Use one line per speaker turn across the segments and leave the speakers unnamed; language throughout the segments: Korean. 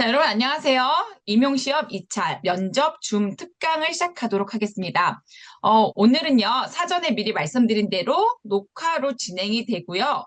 자, 여러분 안녕하세요. 임용시험 2차 면접 줌 특강을 시작하도록 하겠습니다. 오늘은요, 사전에 미리 말씀드린 대로 녹화로 진행이 되고요.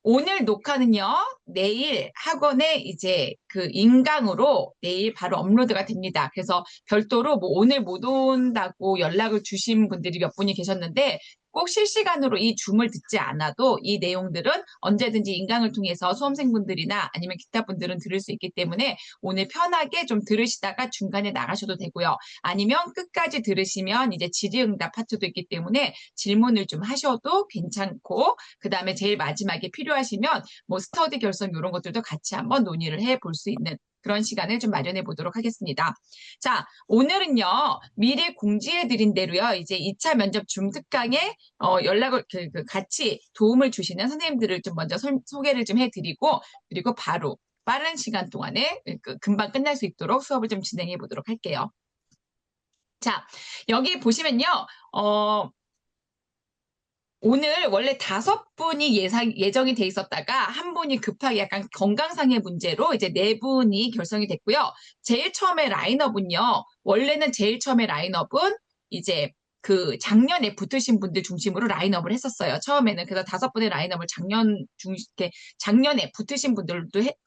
오늘 녹화는요, 내일 학원에 이제 그 인강으로 내일 바로 업로드가 됩니다. 그래서 별도로 뭐 오늘 못 온다고 연락을 주신 분들이 몇 분이 계셨는데 꼭 실시간으로 이 줌을 듣지 않아도 이 내용들은 언제든지 인강을 통해서 수험생분들이나 아니면 기타 분들은 들을 수 있기 때문에 오늘 편하게 좀 들으시다가 중간에 나가셔도 되고요. 아니면 끝까지 들으시면 이제 질의응답 파트도 있기 때문에 질문을 좀 하셔도 괜찮고, 그 다음에 제일 마지막에 필요하시면 뭐 스터디 결성 이런 것들도 같이 한번 논의를 해 볼 수 있는 그런 시간을 좀 마련해 보도록 하겠습니다. 자, 오늘은요, 미리 공지해 드린 대로요, 이제 2차 면접 줌 특강에 연락을 같이 도움을 주시는 선생님들을 좀 먼저 소개를 좀 해드리고, 그리고 바로 빠른 시간 동안에 금방 끝날 수 있도록 수업을 좀 진행해 보도록 할게요. 자, 여기 보시면요, 어, 오늘 원래 5분이 예정이 돼 있었다가 한 분이 급하게 약간 건강상의 문제로 이제 4분이 결성이 됐고요. 제일 처음에 라인업은요, 원래는 제일 처음에 라인업은 이제 그 작년에 붙으신 분들 중심으로 라인업을 했었어요. 처음에는. 그래서 5분의 라인업을 이렇게 작년에 붙으신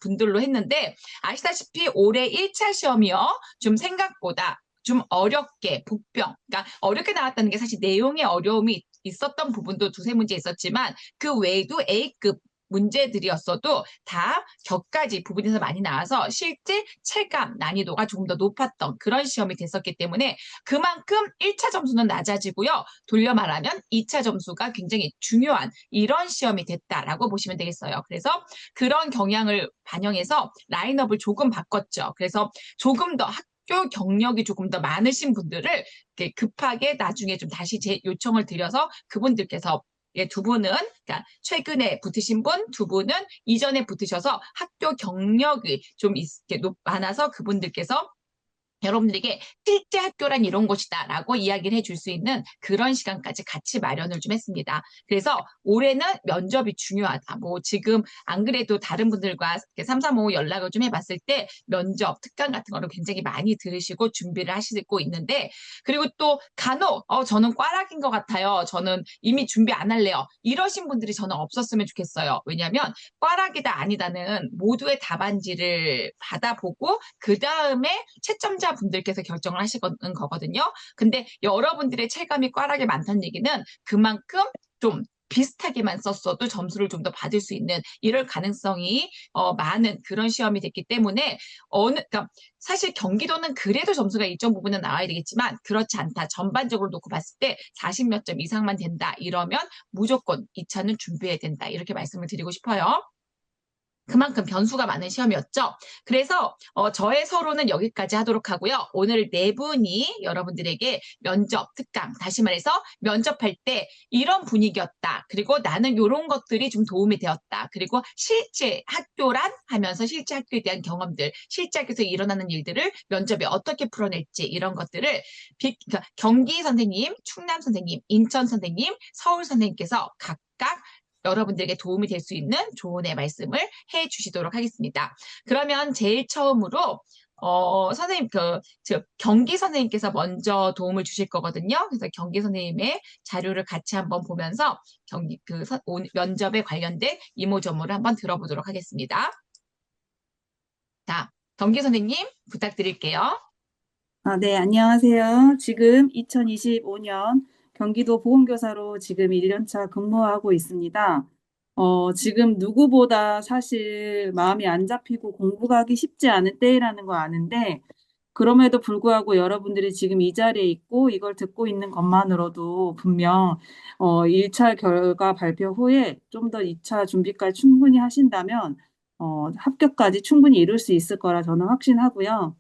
분들로 했는데, 아시다시피 올해 1차 시험이요, 좀 생각보다 좀 어렵게 복병, 그러니까 어렵게 나왔다는 게 사실 내용의 어려움이 있었던 부분도 두세 문제 있었지만 그 외에도 A급 문제들이었어도 다 격가지 부분에서 많이 나와서 실제 체감 난이도가 조금 더 높았던 그런 시험이 됐었기 때문에 그만큼 1차 점수는 낮아지고요. 돌려 말하면 2차 점수가 굉장히 중요한 이런 시험이 됐다라고 보시면 되겠어요. 그래서 그런 경향을 반영해서 라인업을 조금 바꿨죠. 그래서 조금 더 학교 경력이 조금 더 많으신 분들을 급하게 나중에 좀 다시 요청을 드려서 그분들께서 두 분은 그러니까 최근에 붙으신 분, 2분은 이전에 붙으셔서 학교 경력이 좀 많아서 그분들께서 여러분들에게 실제 학교란 이런 곳이다라고 이야기를 해줄 수 있는 그런 시간까지 같이 마련을 좀 했습니다. 그래서 올해는 면접이 중요하다. 뭐 지금 안 그래도 다른 분들과 335 연락을 좀 해봤을 때 면접, 특강 같은 거를 굉장히 많이 들으시고 준비를 하시고 있는데, 그리고 또 간혹 저는 꽈락인 것 같아요. 저는 이미 준비 안 할래요. 이러신 분들이 저는 없었으면 좋겠어요. 왜냐하면 꽈락이다 아니다는 모두의 답안지를 받아보고 그 다음에 채점자 분들께서 결정을 하시는 거거든요. 근데 여러분들의 체감이 꽈락이 많다는 얘기는 그만큼 좀 비슷하게만 썼어도 점수를 좀 더 받을 수 있는 이럴 가능성이 많은 그런 시험이 됐기 때문에 그러니까 사실 경기도는 그래도 점수가 일정 부분은 나와야 되겠지만 그렇지 않다. 전반적으로 놓고 봤을 때 40 몇 점 이상만 된다. 이러면 무조건 2차는 준비해야 된다. 이렇게 말씀을 드리고 싶어요. 그만큼 변수가 많은 시험이었죠. 그래서 저의 서론은 여기까지 하도록 하고요. 오늘 4분이 여러분들에게 면접, 특강, 다시 말해서 면접할 때 이런 분위기였다. 그리고 나는 이런 것들이 좀 도움이 되었다. 그리고 실제 학교란 하면서 실제 학교에 대한 경험들, 실제 학교에서 일어나는 일들을 면접에 어떻게 풀어낼지 이런 것들을 그러니까 경기 선생님, 충남 선생님, 인천 선생님, 서울 선생님께서 각각 여러분들에게 도움이 될 수 있는 조언의 말씀을 해 주시도록 하겠습니다. 그러면 제일 처음으로 선생님 경기 선생님께서 먼저 도움을 주실 거거든요. 그래서 경기 선생님의 자료를 같이 한번 보면서 면접에 관련된 이모저모를 한번 들어보도록 하겠습니다. 자, 경기 선생님 부탁드릴게요.
네, 안녕하세요. 지금 2025년 경기도 보건교사로 지금 1년차 근무하고 있습니다. 지금 누구보다 사실 마음이 안 잡히고 공부가 하기 쉽지 않은 때라는 거 아는데, 그럼에도 불구하고 여러분들이 지금 이 자리에 있고 이걸 듣고 있는 것만으로도 분명 1차 결과 발표 후에 좀 더 2차 준비까지 충분히 하신다면 합격까지 충분히 이룰 수 있을 거라 저는 확신하고요.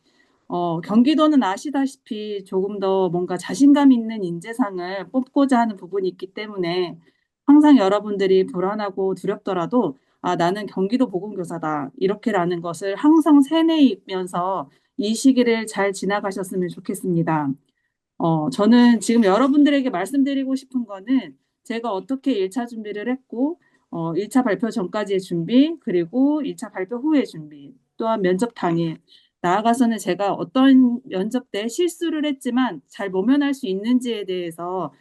경기도는 아시다시피 조금 더 뭔가 자신감 있는 인재상을 뽑고자 하는 부분이 있기 때문에 항상 여러분들이 불안하고 두렵더라도 나는 경기도 보건교사다. 이렇게라는 것을 항상 세뇌이면서 이 시기를 잘 지나가셨으면 좋겠습니다. 저는 지금 여러분들에게 말씀드리고 싶은 거는 제가 어떻게 1차 준비를 했고, 1차 발표 전까지의 준비, 그리고 1차 발표 후의 준비. 또한 면접 당일, 나아가서는 제가 어떤 면접 때 실수를 했지만 잘 모면할 수 있는지에 대해서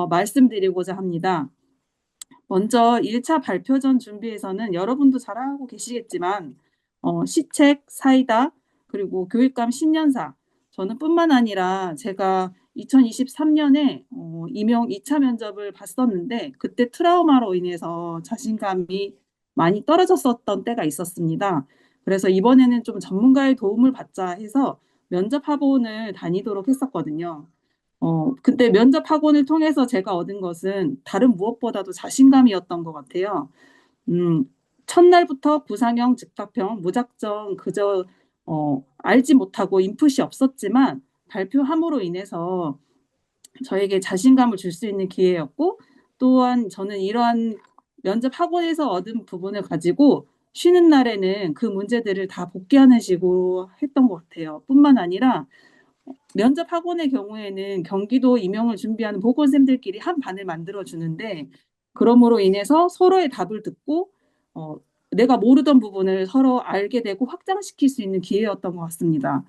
말씀드리고자 합니다. 먼저 1차 발표 전 준비에서는 여러분도 잘 알고 계시겠지만 시책, 사이다, 그리고 교육감 신년사 저는 뿐만 아니라 제가 2023년에 임용 2차 면접을 봤었는데 그때 트라우마로 인해서 자신감이 많이 떨어졌었던 때가 있었습니다. 그래서 이번에는 좀 전문가의 도움을 받자 해서 면접 학원을 다니도록 했었거든요. 근데 면접 학원을 통해서 제가 얻은 것은 다른 무엇보다도 자신감이었던 것 같아요. 음, 첫날부터 구상형, 즉답형, 무작정 그저 알지 못하고 인풋이 없었지만 발표함으로 인해서 저에게 자신감을 줄 수 있는 기회였고 또한 저는 이러한 면접 학원에서 얻은 부분을 가지고 쉬는 날에는 그 문제들을 다 복귀하는 식으로 했던 것 같아요. 뿐만 아니라 면접 학원의 경우에는 경기도 임용을 준비하는 보건쌤들끼리 한 반을 만들어 주는데 그러므로 인해서 서로의 답을 듣고 어, 내가 모르던 부분을 서로 알게 되고 확장시킬 수 있는 기회였던 것 같습니다.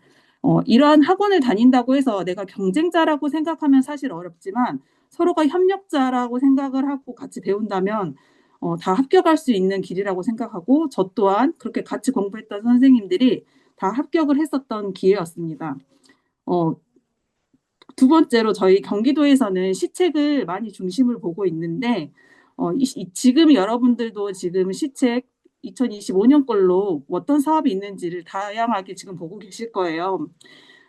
이러한 학원을 다닌다고 해서 내가 경쟁자라고 생각하면 사실 어렵지만 서로가 협력자라고 생각을 하고 같이 배운다면 다 합격할 수 있는 길이라고 생각하고 저 또한 그렇게 같이 공부했던 선생님들이 다 합격을 했었던 기회였습니다. 어, 두 번째로 저희 경기도에서는 시책을 많이 중심을 보고 있는데 지금 여러분들도 지금 시책 2025년 걸로 어떤 사업이 있는지를 다양하게 지금 보고 계실 거예요.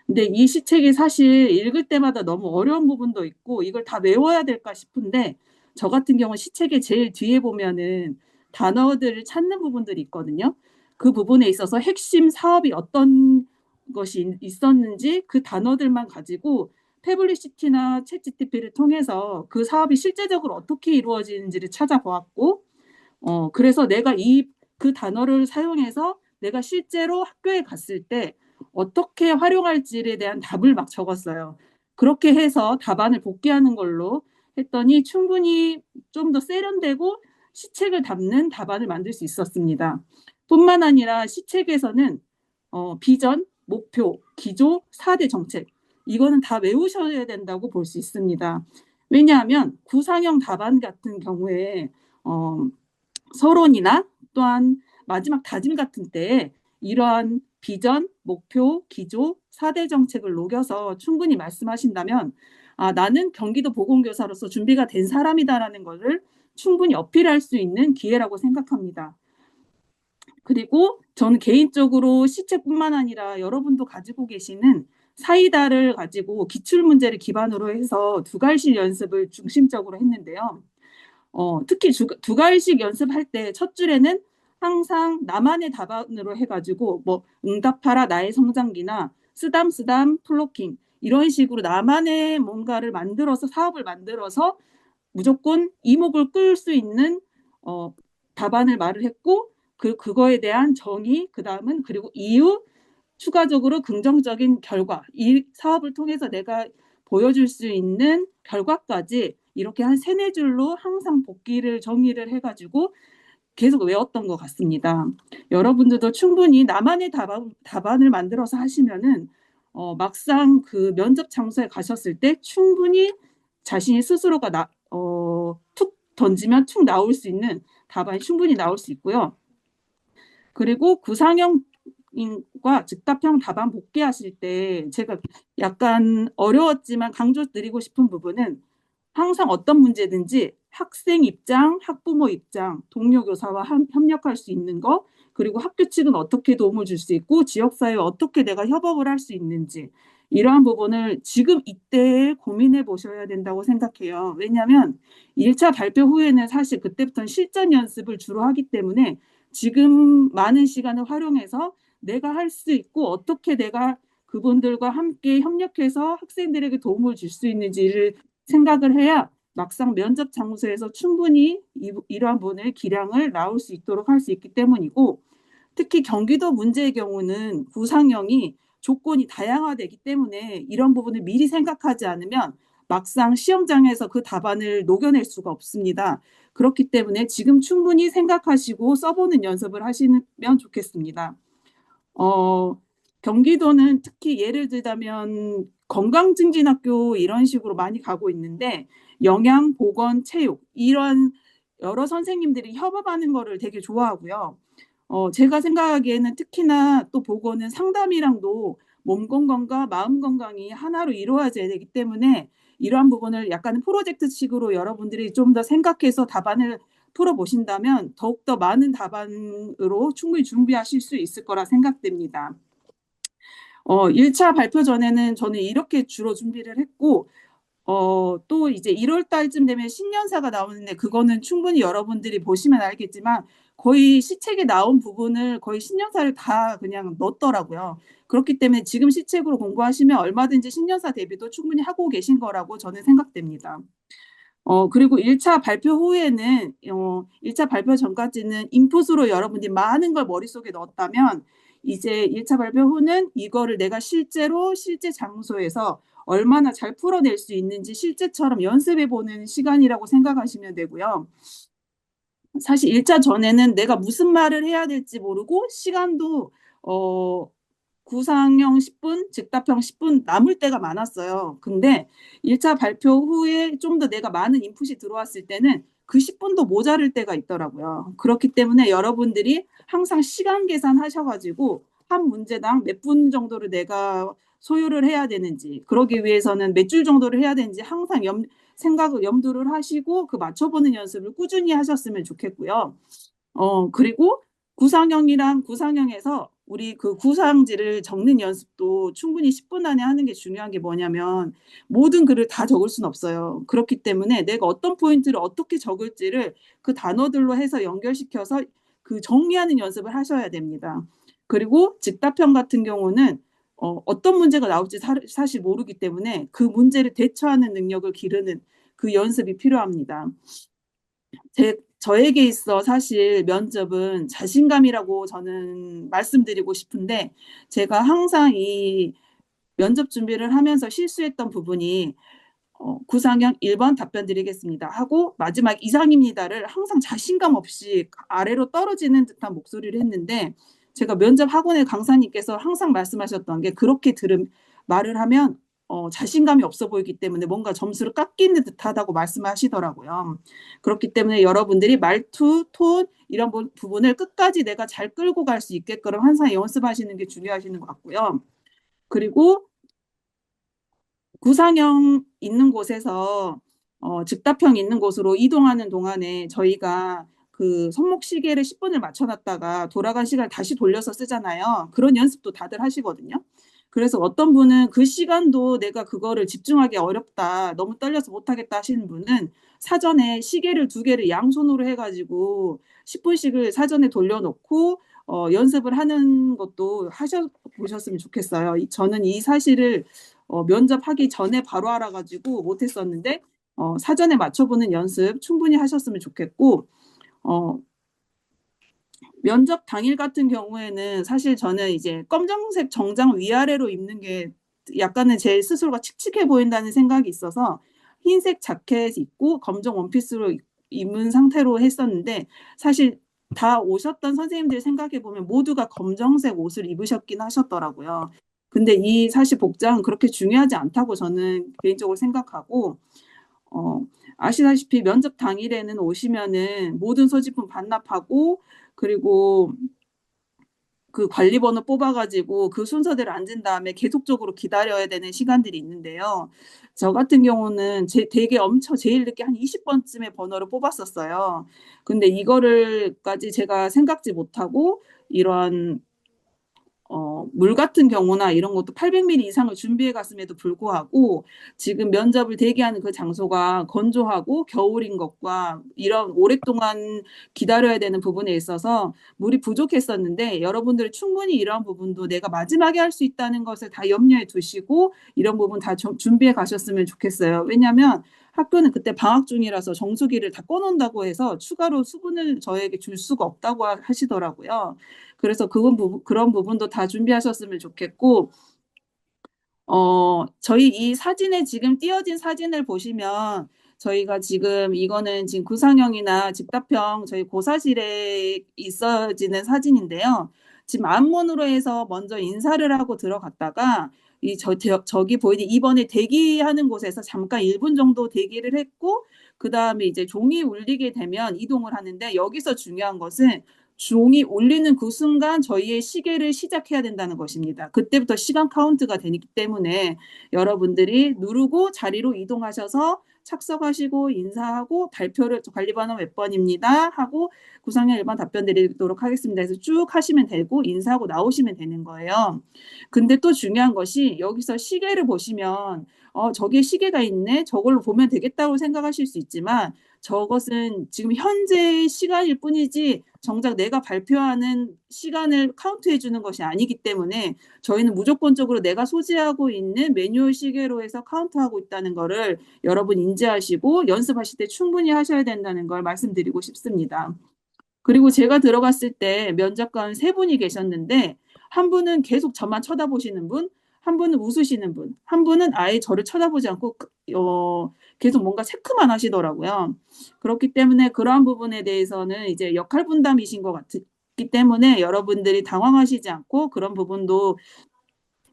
근데 이 시책이 사실 읽을 때마다 너무 어려운 부분도 있고 이걸 다 외워야 될까 싶은데 저 같은 경우 시책의 제일 뒤에 보면은 단어들을 찾는 부분들이 있거든요. 그 부분에 있어서 핵심 사업이 어떤 것이 있었는지 그 단어들만 가지고 패블리시티나 챗GPT를 통해서 그 사업이 실제적으로 어떻게 이루어지는지를 찾아보았고, 그래서 내가 그 단어를 사용해서 내가 실제로 학교에 갔을 때 어떻게 활용할지에 대한 답을 막 적었어요. 그렇게 해서 답안을 복귀하는 걸로 했더니 충분히 좀 더 세련되고 시책을 담는 답안을 만들 수 있었습니다. 뿐만 아니라 시책에서는 비전, 목표, 기조, 4대 정책 이거는 다 외우셔야 된다고 볼 수 있습니다. 왜냐하면 구상형 답안 같은 경우에 어, 서론이나 또한 마지막 다짐 같은 때에 이러한 비전, 목표, 기조, 4대 정책을 녹여서 충분히 말씀하신다면 나는 경기도 보건교사로서 준비가 된 사람이다라는 것을 충분히 어필할 수 있는 기회라고 생각합니다. 그리고 저는 개인적으로 시책뿐만 아니라 여러분도 가지고 계시는 사이다를 가지고 기출문제를 기반으로 해서 두 갈실 연습을 중심적으로 했는데요. 특히 두 갈씩 연습할 때 첫 줄에는 항상 나만의 답안으로 해가지고 뭐 응답하라 나의 성장기나 쓰담쓰담 플로킹 이런 식으로 나만의 뭔가를 만들어서 사업을 만들어서 무조건 이목을 끌 수 있는 답안을 말을 했고 그거에 대한 정의 그다음은 그리고 이유 추가적으로 긍정적인 결과 이 사업을 통해서 내가 보여줄 수 있는 결과까지 이렇게 한 세네 줄로 항상 복기를 정의를 해가지고 계속 외웠던 것 같습니다. 여러분들도 충분히 나만의 답안을 만들어서 하시면은 막상 그 면접 장소에 가셨을 때 충분히 자신이 스스로가 툭 던지면 툭 나올 수 있는 답안이 충분히 나올 수 있고요. 그리고 구상형과 즉답형 답안 복귀하실 때 제가 약간 어려웠지만 강조드리고 싶은 부분은 항상 어떤 문제든지 학생 입장, 학부모 입장, 동료 교사와 협력할 수 있는 거, 그리고 학교 측은 어떻게 도움을 줄 수 있고 지역사회와 어떻게 내가 협업을 할 수 있는지 이러한 부분을 지금 이때 고민해 보셔야 된다고 생각해요. 왜냐하면 1차 발표 후에는 사실 그때부터는 실전 연습을 주로 하기 때문에 지금 많은 시간을 활용해서 내가 할 수 있고 어떻게 내가 그분들과 함께 협력해서 학생들에게 도움을 줄 수 있는지를 생각을 해야 막상 면접 장소에서 충분히 이러한 분의 기량을 나올 수 있도록 할 수 있기 때문이고 특히 경기도 문제의 경우는 구상형이 조건이 다양화되기 때문에 이런 부분을 미리 생각하지 않으면 막상 시험장에서 그 답안을 녹여낼 수가 없습니다. 그렇기 때문에 지금 충분히 생각하시고 써보는 연습을 하시면 좋겠습니다. 어, 경기도는 특히 예를 들자면 건강증진학교 이런 식으로 많이 가고 있는데 영양, 보건, 체육 이런 여러 선생님들이 협업하는 거를 되게 좋아하고요. 제가 생각하기에는 특히나 또 보건은 상담이랑도 몸 건강과 마음 건강이 하나로 이루어져야 되기 때문에 이러한 부분을 약간 프로젝트식으로 여러분들이 좀 더 생각해서 답안을 풀어보신다면 더욱더 많은 답안으로 충분히 준비하실 수 있을 거라 생각됩니다. 1차 발표 전에는 저는 이렇게 주로 준비를 했고, 또 이제 1월 달쯤 되면 신년사가 나오는데 그거는 충분히 여러분들이 보시면 알겠지만 거의 시책에 나온 부분을 거의 신년사를 다 그냥 넣었더라고요. 그렇기 때문에 지금 시책으로 공부하시면 얼마든지 신년사 대비도 충분히 하고 계신 거라고 저는 생각됩니다. 그리고 1차 발표 후에는, 1차 발표 전까지는 인풋으로 여러분들이 많은 걸 머릿속에 넣었다면, 이제 1차 발표 후는 이거를 내가 실제로 실제 장소에서 얼마나 잘 풀어낼 수 있는지 실제처럼 연습해 보는 시간이라고 생각하시면 되고요. 사실 1차 전에는 내가 무슨 말을 해야 될지 모르고 시간도 어, 구상형 10분, 즉답형 10분 남을 때가 많았어요. 근데 1차 발표 후에 좀 더 내가 많은 인풋이 들어왔을 때는 그 10분도 모자랄 때가 있더라고요. 그렇기 때문에 여러분들이 항상 시간 계산하셔가지고 한 문제당 몇 분 정도를 내가 소요를 해야 되는지, 그러기 위해서는 몇 줄 정도를 해야 되는지 항상 생각을 염두를 하시고 그 맞춰보는 연습을 꾸준히 하셨으면 좋겠고요. 그리고 구상형이랑 구상형에서 우리 그 구상지를 적는 연습도 충분히 10분 안에 하는 게 중요한 게 뭐냐면 모든 글을 다 적을 수는 없어요. 그렇기 때문에 내가 어떤 포인트를 어떻게 적을지를 그 단어들로 해서 연결시켜서 그 정리하는 연습을 하셔야 됩니다. 그리고 즉답형 같은 경우는 어떤 문제가 나올지 사실 모르기 때문에 그 문제를 대처하는 능력을 기르는 그 연습이 필요합니다. 저에게 있어 사실 면접은 자신감이라고 저는 말씀드리고 싶은데 제가 항상 이 면접 준비를 하면서 실수했던 부분이 구상형 1번 답변 드리겠습니다 하고 마지막 이상입니다를 항상 자신감 없이 아래로 떨어지는 듯한 목소리를 했는데 제가 면접 학원의 강사님께서 항상 말씀하셨던 게 그렇게 말을 하면 자신감이 없어 보이기 때문에 뭔가 점수를 깎이는 듯하다고 말씀하시더라고요. 그렇기 때문에 여러분들이 말투, 톤 이런 부분을 끝까지 내가 잘 끌고 갈 수 있게끔 항상 연습하시는 게 중요하신 것 같고요. 그리고 구상형 있는 곳에서 즉답형 있는 곳으로 이동하는 동안에 저희가 그 손목 시계를 10분을 맞춰놨다가 돌아간 시간을 다시 돌려서 쓰잖아요. 그런 연습도 다들 하시거든요. 그래서 어떤 분은 그 시간도 내가 그거를 집중하기 어렵다, 너무 떨려서 못하겠다 하시는 분은 사전에 시계를 두 개를 양손으로 해가지고 10분씩을 사전에 돌려놓고 연습을 하는 것도 하셔보셨으면 좋겠어요. 저는 이 사실을 면접하기 전에 바로 알아가지고 못했었는데 사전에 맞춰보는 연습 충분히 하셨으면 좋겠고 어, 면접 당일 같은 경우에는 사실 저는 이제 검정색 정장 위아래로 입는 게 약간은 제 스스로가 칙칙해 보인다는 생각이 있어서 흰색 자켓 입고 검정 원피스로 입은 상태로 했었는데 사실 다 오셨던 선생님들 생각해 보면 모두가 검정색 옷을 입으셨긴 하셨더라고요. 근데 이 사실 복장은 그렇게 중요하지 않다고 저는 개인적으로 생각하고 어, 아시다시피 면접 당일에는 오시면은 모든 소지품 반납하고 그리고 그 관리번호 뽑아가지고 그 순서대로 앉은 다음에 계속적으로 기다려야 되는 시간들이 있는데요. 저 같은 경우는 되게 엄청 제일 늦게 한 20번쯤에 번호를 뽑았었어요. 근데 이거를까지 제가 생각지 못하고 이런 물 같은 경우나 이런 것도 800ml 이상을 준비해 갔음에도 불구하고 지금 면접을 대기하는 그 장소가 건조하고 겨울인 것과 이런 오랫동안 기다려야 되는 부분에 있어서 물이 부족했었는데 여러분들 충분히 이러한 부분도 내가 마지막에 할 수 있다는 것을 다 염려해 두시고 이런 부분 다 준비해 가셨으면 좋겠어요. 왜냐하면 학교는 그때 방학 중이라서 정수기를 다 꺼놓는다고 해서 추가로 수분을 저에게 줄 수가 없다고 하시더라고요. 그래서 그런 부분도 다 준비하셨으면 좋겠고, 저희 이 사진에 지금 띄어진 사진을 보시면 저희가 지금 이거는 지금 구상형이나 집답형 저희 고사실에 있어지는 사진인데요. 지금 안문으로 해서 먼저 인사를 하고 들어갔다가 저기 보이는 2번에 대기하는 곳에서 잠깐 1분 정도 대기를 했고 그다음에 이제 종이 울리게 되면 이동을 하는데 여기서 중요한 것은 종이 울리는 그 순간 저희의 시계를 시작해야 된다는 것입니다. 그때부터 시간 카운트가 되기 때문에 여러분들이 누르고 자리로 이동하셔서 착석하시고 인사하고 발표를 관리번호 몇 번입니다 하고 구상형 1번 답변 드리도록 하겠습니다. 그래서 쭉 하시면 되고 인사하고 나오시면 되는 거예요. 근데 또 중요한 것이 여기서 시계를 보시면 저기에 시계가 있네. 저걸로 보면 되겠다고 생각하실 수 있지만 저것은 지금 현재의 시간일 뿐이지 정작 내가 발표하는 시간을 카운트해 주는 것이 아니기 때문에 저희는 무조건적으로 내가 소지하고 있는 매뉴얼 시계로 해서 카운트하고 있다는 것을 여러분 인지하시고 연습하실 때 충분히 하셔야 된다는 걸 말씀드리고 싶습니다. 그리고 제가 들어갔을 때 면접관 세 분이 계셨는데 한 분은 계속 저만 쳐다보시는 분, 한 분은 웃으시는 분, 한 분은 아예 저를 쳐다보지 않고 계속 뭔가 체크만 하시더라고요. 그렇기 때문에 그러한 부분에 대해서는 이제 역할 분담이신 것 같기 때문에 여러분들이 당황하시지 않고 그런 부분도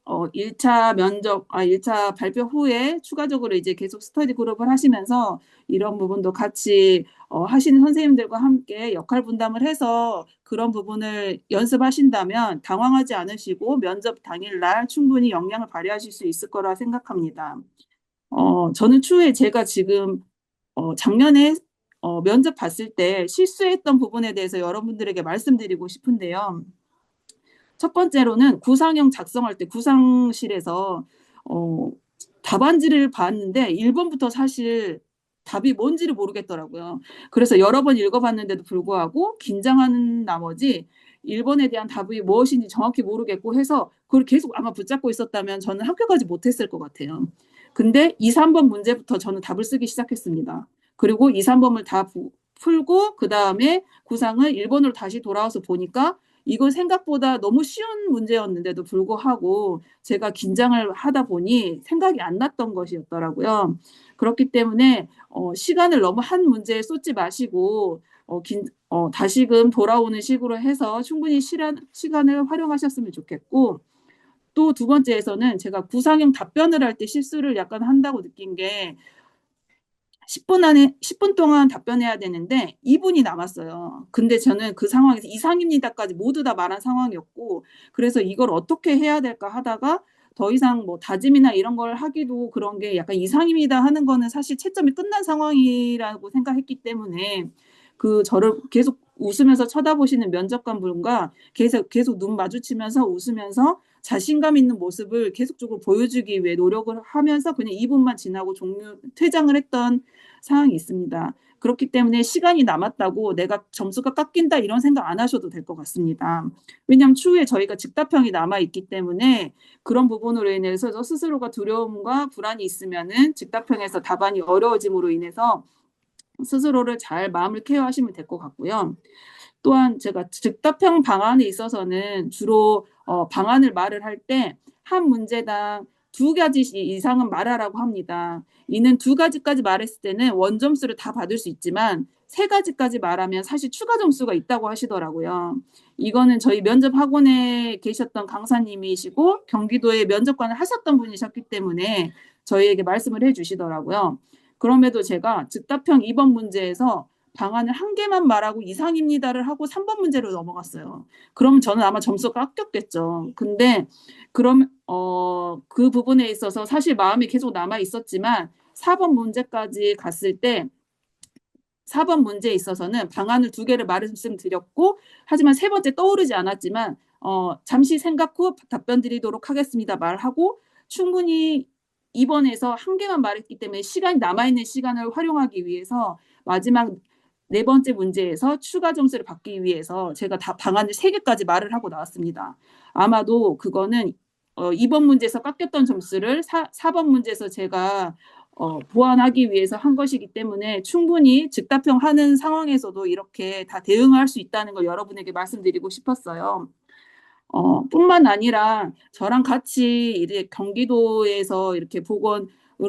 1차 발표 후에 추가적으로 이제 계속 스터디 그룹을 하시면서 이런 부분도 같이 하시는 선생님들과 함께 역할 분담을 해서 그런 부분을 연습하신다면 당황하지 않으시고 면접 당일날 충분히 역량을 발휘하실 수 있을 거라 생각합니다. 저는 추후에 제가 지금 작년에 면접 봤을 때 실수했던 부분에 대해서 여러분들에게 말씀드리고 싶은데요. 첫 번째로는 구상형 작성할 때 구상실에서 어, 답안지를 봤는데 1번부터 사실 답이 뭔지를 모르겠더라고요. 그래서 여러 번 읽어봤는데도 불구하고 긴장하는 나머지 1번에 대한 답이 무엇인지 정확히 모르겠고 해서 그걸 계속 아마 붙잡고 있었다면 저는 합격하지 못했을 것 같아요. 근데 2, 3번 문제부터 저는 답을 쓰기 시작했습니다. 그리고 2, 3번을 다 풀고 그 다음에 구상을 1번으로 다시 돌아와서 보니까 이거 생각보다 너무 쉬운 문제였는데도 불구하고 제가 긴장을 하다 보니 생각이 안 났던 것이었더라고요. 그렇기 때문에 시간을 너무 한 문제에 쏟지 마시고 다시금 돌아오는 식으로 해서 충분히 시간을 활용하셨으면 좋겠고 또 두 번째에서는 제가 구상형 답변을 할 때 실수를 약간 한다고 느낀 게 10분 동안 답변해야 되는데 2분이 남았어요. 근데 저는 그 상황에서 이상입니다까지 모두 다 말한 상황이었고, 그래서 이걸 어떻게 해야 될까 하다가 더 이상 뭐 다짐이나 이런 걸 하기도 그런 게 약간 이상입니다 하는 거는 사실 채점이 끝난 상황이라고 생각했기 때문에 저를 계속 웃으면서 쳐다보시는 면접관 분과 계속 눈 마주치면서 웃으면서 자신감 있는 모습을 계속적으로 보여주기 위해 노력을 하면서 그냥 2분만 지나고 퇴장을 했던 사항이 있습니다. 그렇기 때문에 시간이 남았다고 내가 점수가 깎인다 이런 생각 안 하셔도 될 것 같습니다. 왜냐하면 추후에 저희가 즉답형이 남아있기 때문에 그런 부분으로 인해서 스스로가 두려움과 불안이 있으면은 즉답형에서 답안이 어려워짐으로 인해서 스스로를 잘 마음을 케어하시면 될 것 같고요. 또한 제가 즉답형 방안에 있어서는 주로 방안을 말을 할 때 한 문제당 2가지 이상은 말하라고 합니다. 이는 2가지까지 말했을 때는 원점수를 다 받을 수 있지만 3가지까지 말하면 사실 추가 점수가 있다고 하시더라고요. 이거는 저희 면접 학원에 계셨던 강사님이시고 경기도에 면접관을 하셨던 분이셨기 때문에 저희에게 말씀을 해주시더라고요. 그럼에도 제가 즉답형 2번 문제에서 방안을 한 개만 말하고 이상입니다를 하고 3번 문제로 넘어갔어요. 그럼 저는 아마 점수가 깎였겠죠. 근데 그럼 그 부분에 있어서 사실 마음이 계속 남아 있었지만 4번 문제까지 갔을 때 4번 문제에 있어서는 방안을 2개를 말씀드렸고 하지만 세 번째 떠오르지 않았지만 잠시 생각 후 답변 드리도록 하겠습니다 말하고 충분히 2번에서 한 개만 말했기 때문에 시간이 남아있는 시간을 활용하기 위해서 마지막 4번째 문제에서 추가 점수를 받기 위해서 제가 다 방안을 3개까지 말을 하고 나왔습니다. 아마도 그거는 2번 문제에서 깎였던 점수를 4번 문제에서 제가 보완하기 위해서 한 것이기 때문에 충분히 즉답형 하는 상황에서도 이렇게 다 대응할 수 있다는 걸 여러분에게 말씀드리고 싶었어요. 뿐만 아니라 저랑 같이 이제 경기도에서 이렇게 보건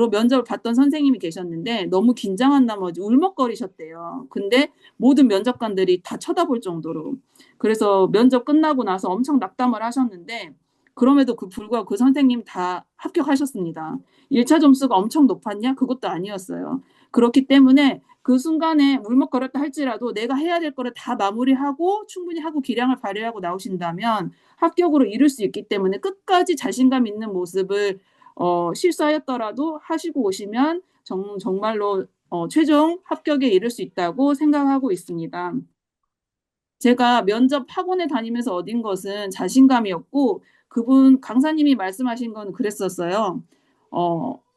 면접을 봤던 선생님이 계셨는데 너무 긴장한 나머지 울먹거리셨대요. 근데 모든 면접관들이 다 쳐다볼 정도로. 그래서 면접 끝나고 나서 엄청 낙담을 하셨는데 그럼에도 불구하고 그 선생님 다 합격하셨습니다. 1차 점수가 엄청 높았냐? 그것도 아니었어요. 그렇기 때문에 그 순간에 울먹거렸다 할지라도 내가 해야 될 거를 다 마무리하고 충분히 하고 기량을 발휘하고 나오신다면 합격으로 이룰 수 있기 때문에 끝까지 자신감 있는 모습을 실수하였더라도 하시고 오시면 정말로 최종 합격에 이를 수 있다고 생각하고 있습니다. 제가 면접 학원에 다니면서 얻은 것은 자신감이었고 그분 강사님이 말씀하신 건 그랬었어요.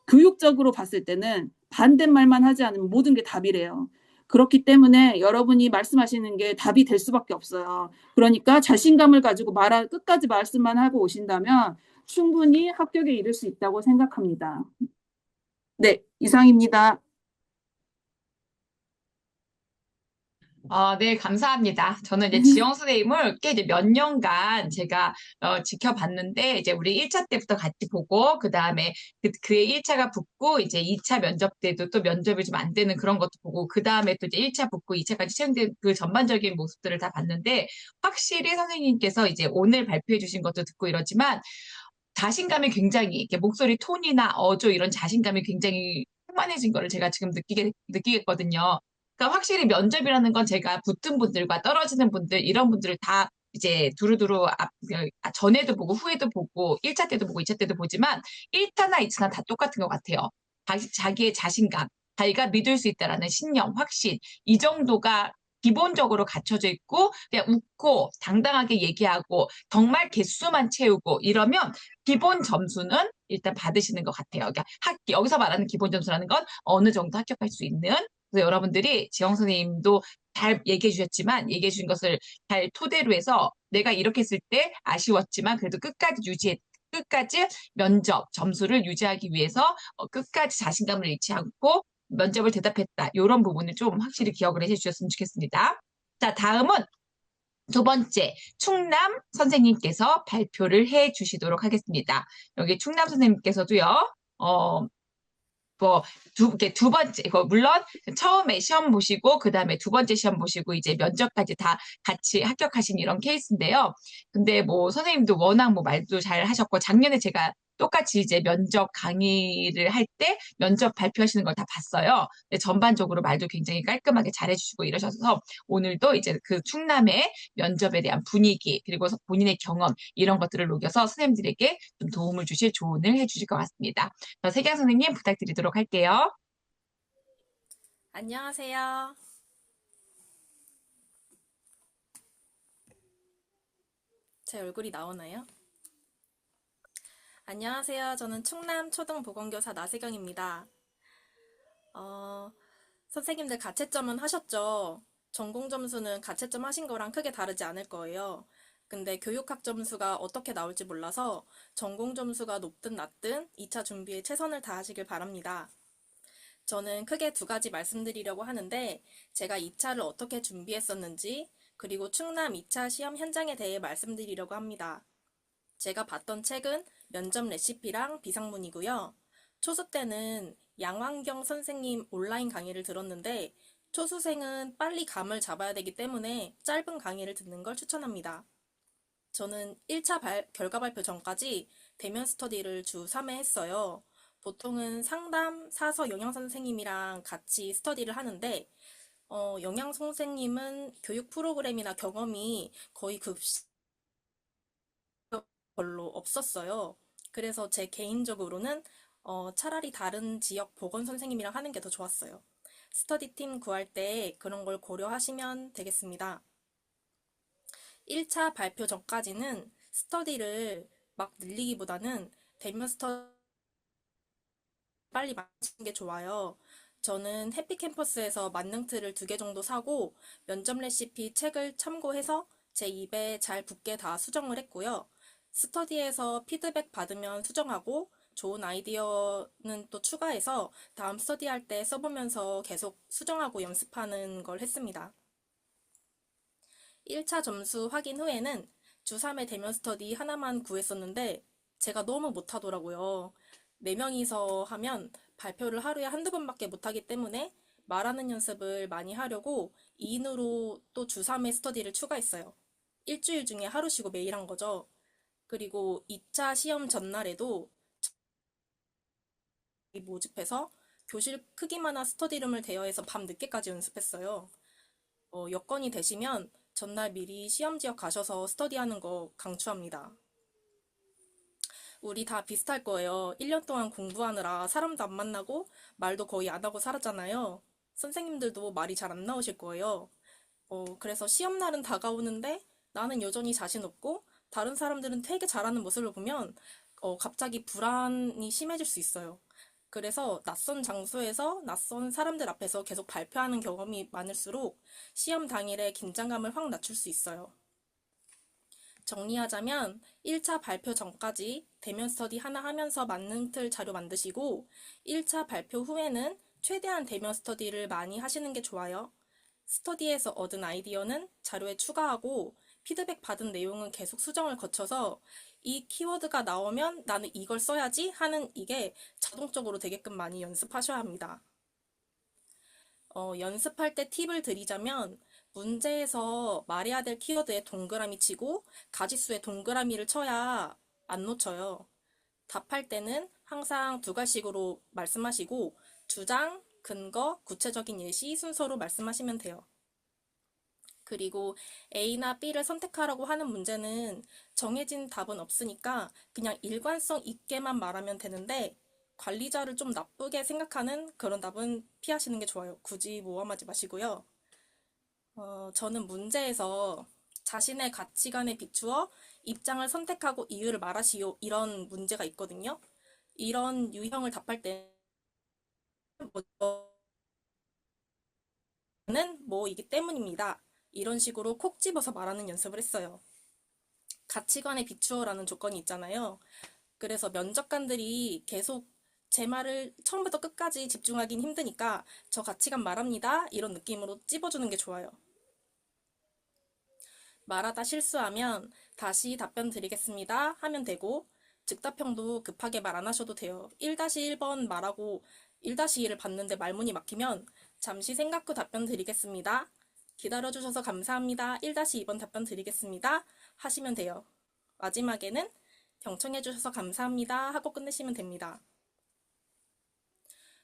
교육적으로 봤을 때는 반대말만 하지 않으면 모든 게 답이래요. 그렇기 때문에 여러분이 말씀하시는 게 답이 될 수밖에 없어요. 그러니까 자신감을 가지고 끝까지 말씀만 하고 오신다면 충분히 합격에 이를 수 있다고 생각합니다. 네, 이상입니다.
네, 감사합니다. 저는 이제 지영 선생님을 꽤 이제 몇 년간 제가 지켜봤는데, 이제 우리 1차 때부터 같이 보고, 그 다음에 그의 1차가 붙고, 이제 2차 면접 때도 또 면접이 좀 안 되는 그런 것도 보고, 그 다음에 또 이제 1차 붙고 2차까지 채용된 그 전반적인 모습들을 다 봤는데, 확실히 선생님께서 이제 오늘 발표해 주신 것도 듣고 이러지만, 자신감이 굉장히, 이렇게 목소리 톤이나 어조 이런 자신감이 굉장히 충만해진 거를 제가 지금 느끼겠거든요. 그러니까 확실히 면접이라는 건 제가 붙은 분들과 떨어지는 분들, 이런 분들을 다 이제 두루두루 전에도 보고 후에도 보고 1차 때도 보고 2차 때도 보지만 1차나 2차나 다 똑같은 것 같아요. 자기의 자신감, 자기가 믿을 수 있다라는 신념, 확신, 이 정도가 기본적으로 갖춰져 있고 그냥 웃고 당당하게 얘기하고 정말 개수만 채우고 이러면 기본 점수는 일단 받으시는 것 같아요. 그러니까 여기서 말하는 기본 점수라는 건 어느 정도 합격할 수 있는. 그래서 여러분들이 지영 선생님도 잘 얘기해 주셨지만 얘기해 주신 것을 잘 토대로 해서 내가 이렇게 했을 때 아쉬웠지만 그래도 끝까지 면접 점수를 유지하기 위해서 끝까지 자신감을 잃지 않고 면접을 대답했다. 이런 부분을 좀 확실히 기억을 해 주셨으면 좋겠습니다. 자, 다음은 두 번째, 충남 선생님께서 발표를 해 주시도록 하겠습니다. 여기 충남 선생님께서도요, 어, 이렇게 두 번째, 물론 처음에 시험 보시고, 그 다음에 두 번째 시험 보시고, 이제 면접까지 다 같이 합격하신 이런 케이스인데요. 근데 뭐 선생님도 워낙 뭐 말도 잘 하셨고, 작년에 제가 똑같이 이제 면접 강의를 할 때 면접 발표하시는 걸 다 봤어요. 근데 전반적으로 말도 굉장히 깔끔하게 잘해주시고 이러셔서 오늘도 이제 그 충남의 면접에 대한 분위기, 그리고 본인의 경험, 이런 것들을 녹여서 선생님들에게 좀 도움을 주실 조언을 해주실 것 같습니다. 세경 선생님 부탁드리도록 할게요.
안녕하세요. 제 얼굴이 나오나요? 안녕하세요. 저는 충남 초등보건교사 나세경입니다. 어, 선생님들 가채점은 하셨죠? 전공 점수는 가채점 하신 거랑 크게 다르지 않을 거예요. 근데 교육학 점수가 어떻게 나올지 몰라서 전공 점수가 높든 낮든 2차 준비에 최선을 다하시길 바랍니다. 저는 크게 두 가지 말씀드리려고 하는데 제가 2차를 어떻게 준비했었는지 그리고 충남 2차 시험 현장에 대해 말씀드리려고 합니다. 제가 봤던 책은 면접 레시피랑 비상문이고요. 초수 때는 양환경 선생님 온라인 강의를 들었는데 초수생은 빨리 감을 잡아야 되기 때문에 짧은 강의를 듣는 걸 추천합니다. 저는 1차 결과 발표 전까지 대면 스터디를 주 3회 했어요. 보통은 상담, 사서 영양 선생님이랑 같이 스터디를 하는데 영양 선생님은 교육 프로그램이나 경험이 거의 별로 없었어요. 그래서 제 개인적으로는 차라리 다른 지역 보건 선생님이랑 하는 게 더 좋았어요. 스터디팀 구할 때 그런 걸 고려하시면 되겠습니다. 1차 발표 전까지는 스터디를 막 늘리기보다는 대면 스터디 빨리 마치는 게 좋아요. 저는 해피캠퍼스에서 만능틀을 2개 정도 사고 면접 레시피 책을 참고해서 제 입에 잘 붙게 다 수정을 했고요. 스터디에서 피드백 받으면 수정하고 좋은 아이디어는 또 추가해서 다음 스터디할 때 써보면서 계속 수정하고 연습하는 걸 했습니다. 1차 점수 확인 후에는 주3회 대면 스터디 하나만 구했었는데 제가 너무 못하더라고요. 4명이서 하면 발표를 하루에 한두 번밖에 못하기 때문에 말하는 연습을 많이 하려고 2인으로 또 주 3회 스터디를 추가했어요. 일주일 중에 하루 쉬고 매일 한 거죠. 그리고 2차 시험 전날에도 모집해서 교실 크기만한 스터디룸을 대여해서 밤 늦게까지 연습했어요. 여건이 되시면 전날 미리 시험 지역 가셔서 스터디하는 거 강추합니다. 우리 다 비슷할 거예요. 1년 동안 공부하느라 사람도 안 만나고 말도 거의 안 하고 살았잖아요. 선생님들도 말이 잘 안 나오실 거예요. 그래서 시험 날은 다가오는데 나는 여전히 자신 없고 다른 사람들은 되게 잘하는 모습을 보면 갑자기 불안이 심해질 수 있어요. 그래서 낯선 장소에서 낯선 사람들 앞에서 계속 발표하는 경험이 많을수록 시험 당일에 긴장감을 확 낮출 수 있어요. 정리하자면 1차 발표 전까지 대면 스터디 하나 하면서 맞는 틀 자료 만드시고 1차 발표 후에는 최대한 대면 스터디를 많이 하시는 게 좋아요. 스터디에서 얻은 아이디어는 자료에 추가하고 피드백 받은 내용은 계속 수정을 거쳐서 이 키워드가 나오면 나는 이걸 써야지 하는 이게 자동적으로 되게끔 많이 연습하셔야 합니다. 연습할 때 팁을 드리자면 문제에서 말해야 될 키워드에 동그라미 치고 가지수에 동그라미를 쳐야 안 놓쳐요. 답할 때는 항상 두 가지식으로 말씀하시고 주장, 근거, 구체적인 예시 순서로 말씀하시면 돼요. 그리고 A나 B를 선택하라고 하는 문제는 정해진 답은 없으니까 그냥 일관성 있게만 말하면 되는데 관리자를 좀 나쁘게 생각하는 그런 답은 피하시는 게 좋아요. 굳이 모험하지 마시고요. 저는 문제에서 자신의 가치관에 비추어 입장을 선택하고 이유를 말하시오 이런 문제가 있거든요. 이런 유형을 답할 때는 뭐 이기 때문입니다. 이런 식으로 콕 집어서 말하는 연습을 했어요. 가치관에 비추어라는 조건이 있잖아요. 그래서 면접관들이 계속 제 말을 처음부터 끝까지 집중하긴 힘드니까 저 가치관 말합니다. 이런 느낌으로 찝어주는 게 좋아요. 말하다 실수하면 다시 답변 드리겠습니다 하면 되고 즉답형도 급하게 말 안 하셔도 돼요. 1-1번 말하고 1-2를 봤는데 말문이 막히면 잠시 생각 후 답변 드리겠습니다. 기다려주셔서 감사합니다. 1-2번 답변 드리겠습니다 하시면 돼요. 마지막에는 경청해주셔서 감사합니다 하고 끝내시면 됩니다.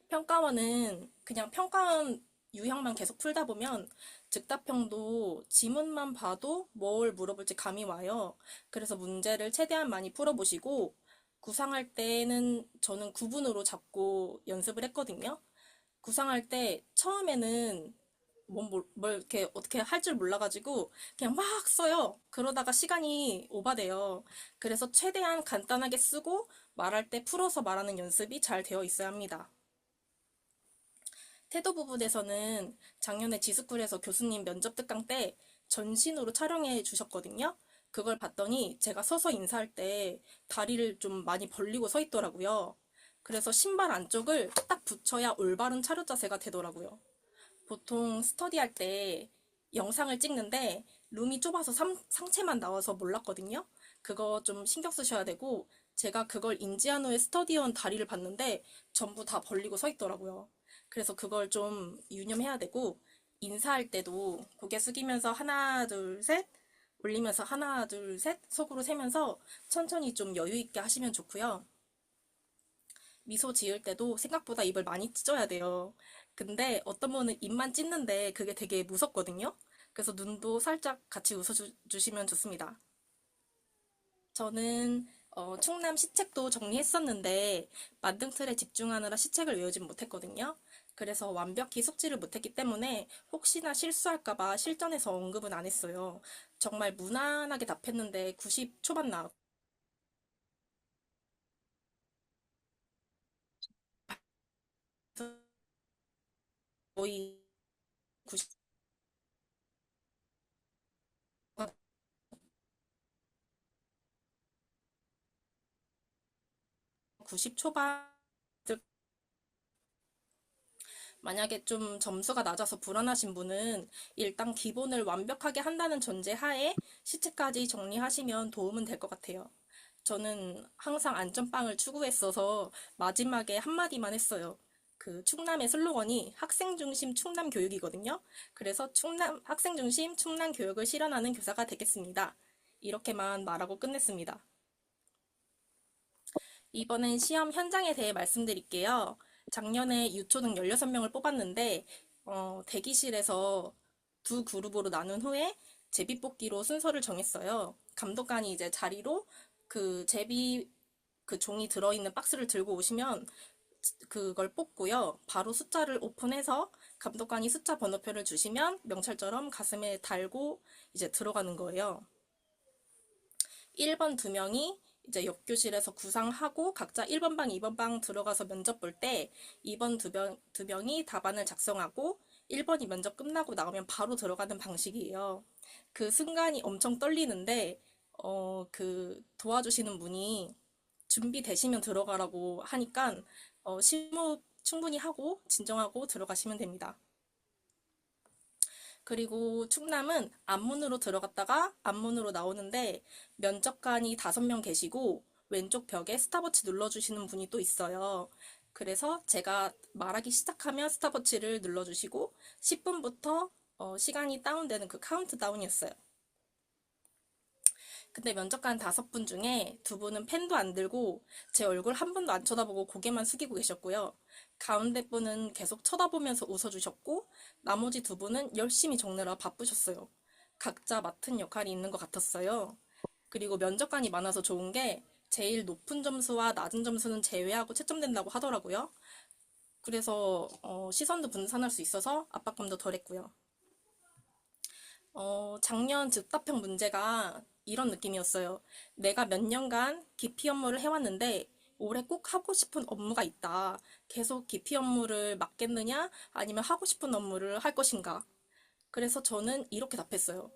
평가원은 그냥 평가원 유형만 계속 풀다 보면 즉답형도 지문만 봐도 뭘 물어볼지 감이 와요. 그래서 문제를 최대한 많이 풀어보시고 구상할 때는 저는 구분으로 잡고 연습을 했거든요. 구상할 때 처음에는 뭘 이렇게 어떻게 할 줄 몰라가지고 그냥 막 써요. 그러다가 시간이 오바돼요. 그래서 최대한 간단하게 쓰고 말할 때 풀어서 말하는 연습이 잘 되어 있어야 합니다. 태도 부분에서는 작년에 지스쿨에서 교수님 면접 특강 때 전신으로 촬영해 주셨거든요. 그걸 봤더니 제가 서서 인사할 때 다리를 좀 많이 벌리고 서 있더라고요. 그래서 신발 안쪽을 딱 붙여야 올바른 차렷 자세가 되더라고요. 보통 스터디할 때 영상을 찍는데 룸이 좁아서 상체만 나와서 몰랐거든요. 그거 좀 신경 쓰셔야 되고 제가 그걸 인지한 후에 스터디원 다리를 봤는데 전부 다 벌리고 서 있더라고요. 그래서 그걸 좀 유념해야 되고 인사할 때도 고개 숙이면서 하나 둘 셋 올리면서 하나 둘 셋 속으로 세면서 천천히 좀 여유 있게 하시면 좋고요. 미소 지을 때도 생각보다 입을 많이 찢어야 돼요. 근데 어떤 분은 입만 찢는데 그게 되게 무섭거든요. 그래서 눈도 살짝 같이 웃어주시면 좋습니다. 저는 충남 시책도 정리했었는데 만등 틀에 집중하느라 시책을 외우진 못했거든요. 그래서 완벽히 숙지를 못했기 때문에 혹시나 실수할까봐 실전에서 언급은 안 했어요. 정말 무난하게 답했는데 90 초반 나왔고 거의 90, 90 초반 만약에 좀 점수가 낮아서 불안하신 분은 일단 기본을 완벽하게 한다는 전제 하에 시체까지 정리하시면 도움은 될 것 같아요. 저는 항상 안전빵을 추구했어서 마지막에 한마디만 했어요. 그 충남의 슬로건이 학생 중심 충남 교육이거든요. 그래서 학생 중심 충남 교육을 실현하는 교사가 되겠습니다. 이렇게만 말하고 끝냈습니다. 이번엔 시험 현장에 대해 말씀드릴게요. 작년에 유초등 16명을 뽑았는데, 대기실에서 두 그룹으로 나눈 후에 제비뽑기로 순서를 정했어요. 감독관이 이제 자리로 그 제비 그 종이 들어있는 박스를 들고 오시면 그걸 뽑고요. 바로 숫자를 오픈해서 감독관이 숫자 번호표를 주시면 명찰처럼 가슴에 달고 이제 들어가는 거예요. 1번 2명이 이제 옆교실에서 구상하고 각자 1번 방, 2번 방 들어가서 면접 볼 때 2번 2명이 답안을 작성하고 1번이 면접 끝나고 나오면 바로 들어가는 방식이에요. 그 순간이 엄청 떨리는데 그 도와주시는 분이 준비되시면 들어가라고 하니까 심호흡 충분히 하고 진정하고 들어가시면 됩니다. 그리고 충남은 앞문으로 들어갔다가 앞문으로 나오는데 면접관이 5명 계시고 왼쪽 벽에 스탑워치 눌러주시는 분이 또 있어요. 그래서 제가 말하기 시작하면 스탑워치를 눌러주시고 10분부터 시간이 다운되는 그 카운트다운이었어요. 근데 면접관 5분 중에 2분은 펜도 안 들고 제 얼굴 한 번도 안 쳐다보고 고개만 숙이고 계셨고요. 가운데 분은 계속 쳐다보면서 웃어주셨고 나머지 2분은 열심히 적느라 바쁘셨어요. 각자 맡은 역할이 있는 것 같았어요. 그리고 면접관이 많아서 좋은 게 제일 높은 점수와 낮은 점수는 제외하고 채점된다고 하더라고요. 그래서 시선도 분산할 수 있어서 압박감도 덜했고요. 작년 즉답형 문제가 이런 느낌이었어요. 내가 몇 년간 기피 업무를 해왔는데 올해 꼭 하고 싶은 업무가 있다. 계속 기피 업무를 맡겠느냐? 아니면 하고 싶은 업무를 할 것인가? 그래서 저는 이렇게 답했어요.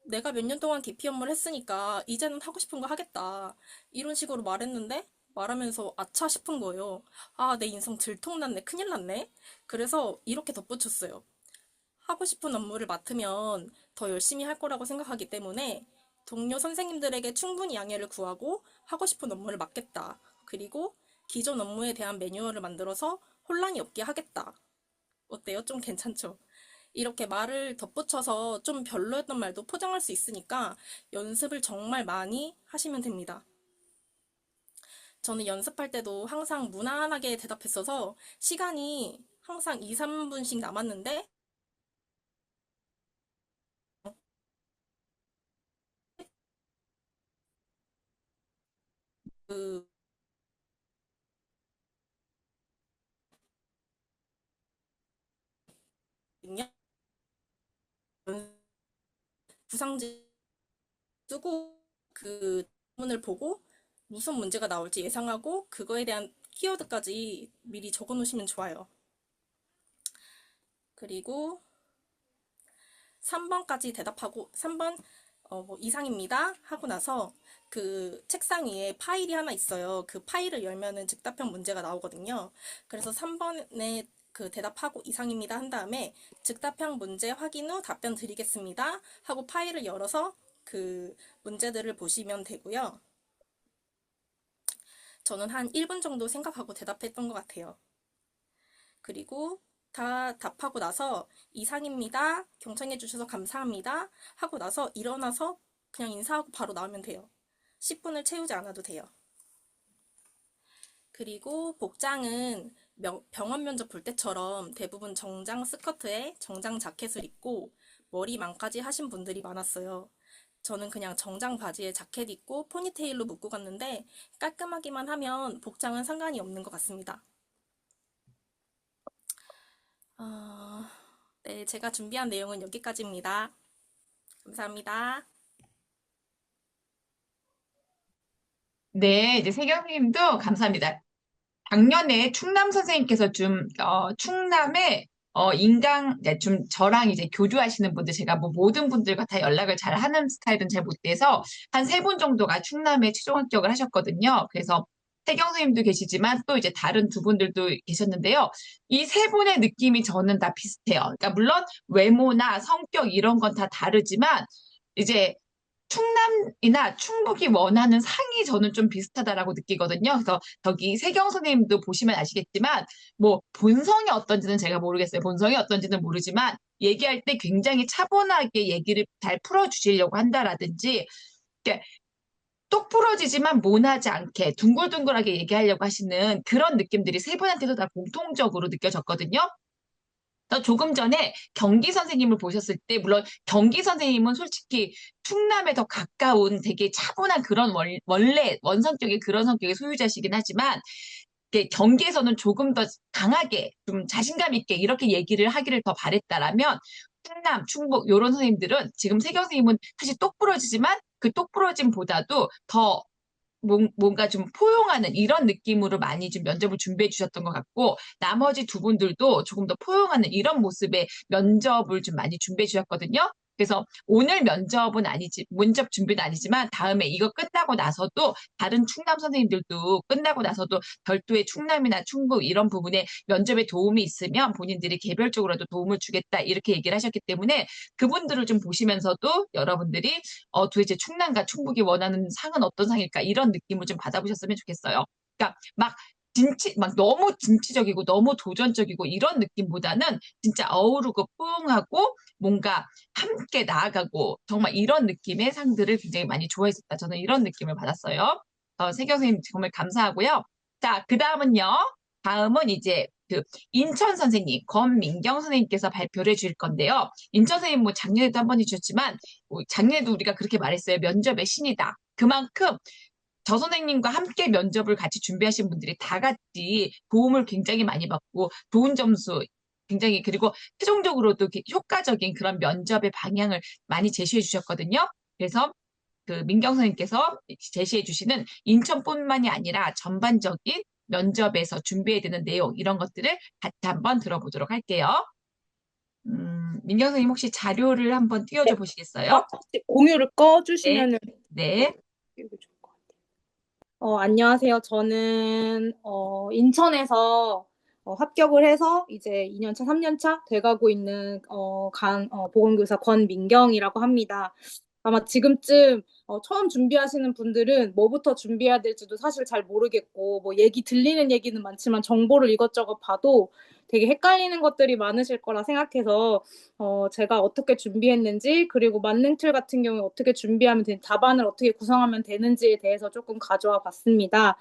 내가 몇 년 동안 기피 업무를 했으니까 이제는 하고 싶은 거 하겠다. 이런 식으로 말했는데 말하면서 아차 싶은 거예요. 아, 내 인성 들통났네. 큰일 났네. 그래서 이렇게 덧붙였어요. 하고 싶은 업무를 맡으면 더 열심히 할 거라고 생각하기 때문에 동료 선생님들에게 충분히 양해를 구하고 하고 싶은 업무를 맡겠다. 그리고 기존 업무에 대한 매뉴얼을 만들어서 혼란이 없게 하겠다. 어때요? 좀 괜찮죠? 이렇게 말을 덧붙여서 좀 별로였던 말도 포장할 수 있으니까 연습을 정말 많이 하시면 됩니다. 저는 연습할 때도 항상 무난하게 대답했어서 시간이 항상 2, 3분씩 남았는데 그 구상지 쓰고 그 문을 보고 무슨 문제가 나올지 예상하고 그거에 대한 키워드까지 미리 적어 놓으시면 좋아요. 그리고 3번까지 대답하고 3번 뭐 이상입니다 하고 나서 그 책상 위에 파일이 하나 있어요. 그 파일을 열면은 즉답형 문제가 나오거든요. 그래서 3번에 그 대답하고 이상입니다 한 다음에 즉답형 문제 확인 후 답변 드리겠습니다 하고 파일을 열어서 그 문제들을 보시면 되고요. 저는 한 1분 정도 생각하고 대답했던 것 같아요. 그리고 다 답하고 나서 이상입니다. 경청해 주셔서 감사합니다. 하고 나서 일어나서 그냥 인사하고 바로 나오면 돼요. 10분을 채우지 않아도 돼요. 그리고 복장은 병원 면접 볼 때처럼 대부분 정장 스커트에 정장 자켓을 입고 머리만까지 하신 분들이 많았어요. 저는 그냥 정장 바지에 자켓 입고 포니테일로 묶고 갔는데 깔끔하기만 하면 복장은 상관이 없는 것 같습니다. 네, 제가 준비한 내용은 여기까지입니다. 감사합니다.
네, 이제 세경 선생님도 감사합니다. 작년에 충남 선생님께서 충남의 좀 저랑 이제 교류하시는 분들, 제가 뭐 모든 분들과 다 연락을 잘 하는 스타일은 잘 못 돼서 한 3분 정도가 충남에 최종 합격을 하셨거든요. 그래서 세경 선생님도 계시지만 또 이제 다른 2분들도 계셨는데요. 이 3분의 느낌이 저는 다 비슷해요. 그러니까 물론 외모나 성격 이런 건 다 다르지만 이제 충남이나 충북이 원하는 상이 저는 좀 비슷하다라고 느끼거든요. 그래서 저기 세경 선생님도 보시면 아시겠지만 뭐 본성이 어떤지는 제가 모르겠어요. 본성이 어떤지는 모르지만 얘기할 때 굉장히 차분하게 얘기를 잘 풀어주시려고 한다라든지 이렇게 똑 부러지지만 모나지 않게 둥글둥글하게 얘기하려고 하시는 그런 느낌들이 세 분한테도 다 공통적으로 느껴졌거든요. 조금 전에 경기 선생님을 보셨을 때, 물론 경기 선생님은 솔직히 충남에 더 가까운 되게 차분한 그런 원래 원성격의 그런 성격의 소유자시긴 하지만, 경기에서는 조금 더 강하게, 좀 자신감 있게 이렇게 얘기를 하기를 더 바랬다라면, 충남, 충북, 요런 선생님들은 지금 세경 선생님은 사실 똑부러지지만 그 똑부러짐보다도 더 뭔가 좀 포용하는 이런 느낌으로 많이 좀 면접을 준비해 주셨던 것 같고, 나머지 두 분들도 조금 더 포용하는 이런 모습의 면접을 좀 많이 준비해 주셨거든요. 그래서 오늘 면접 준비는 아니지만 다음에 이거 끝나고 나서도 다른 충남 선생님들도 끝나고 나서도 별도의 충남이나 충북 이런 부분에 면접에 도움이 있으면 본인들이 개별적으로도 도움을 주겠다 이렇게 얘기를 하셨기 때문에 그분들을 좀 보시면서도 여러분들이 도대체 충남과 충북이 원하는 상은 어떤 상일까? 이런 느낌을 좀 받아보셨으면 좋겠어요. 그러니까 막 너무 진취적이고 너무 도전적이고 이런 느낌보다는 진짜 어우르고 뿡하고 뭔가 함께 나아가고 정말 이런 느낌의 상들을 굉장히 많이 좋아했었다. 저는 이런 느낌을 받았어요. 세경 선생님 정말 감사하고요. 자, 다음은 이제 인천 선생님, 권민경 선생님께서 발표를 해주실 건데요. 인천 선생님 뭐 작년에도 한 번 해주셨지만 작년에도 우리가 그렇게 말했어요. 면접의 신이다. 그만큼 저 선생님과 함께 면접을 같이 준비하신 분들이 다 같이 도움을 굉장히 많이 받고 좋은 점수 굉장히 그리고 최종적으로도 효과적인 그런 면접의 방향을 많이 제시해 주셨거든요. 그래서 민경 선생님께서 제시해 주시는 인천뿐만이 아니라 전반적인 면접에서 준비해야 되는 내용 이런 것들을 같이 한번 들어보도록 할게요. 민경 선생님 혹시 자료를 한번 띄워줘 보시겠어요?
공유를
네.
꺼주시면은
네.
띄우기 좋을 것 같아요. 안녕하세요. 저는 인천에서 합격을 해서 이제 2년차, 3년차 돼가고 있는 보건교사 권민경이라고 합니다. 아마 지금쯤 처음 준비하시는 분들은 뭐부터 준비해야 될지도 사실 잘 모르겠고 뭐 얘기 들리는 얘기는 많지만 정보를 이것저것 봐도 되게 헷갈리는 것들이 많으실 거라 생각해서 제가 어떻게 준비했는지 그리고 만능 틀 같은 경우에 어떻게 준비하면 답안을 어떻게 구성하면 되는지에 대해서 조금 가져와 봤습니다.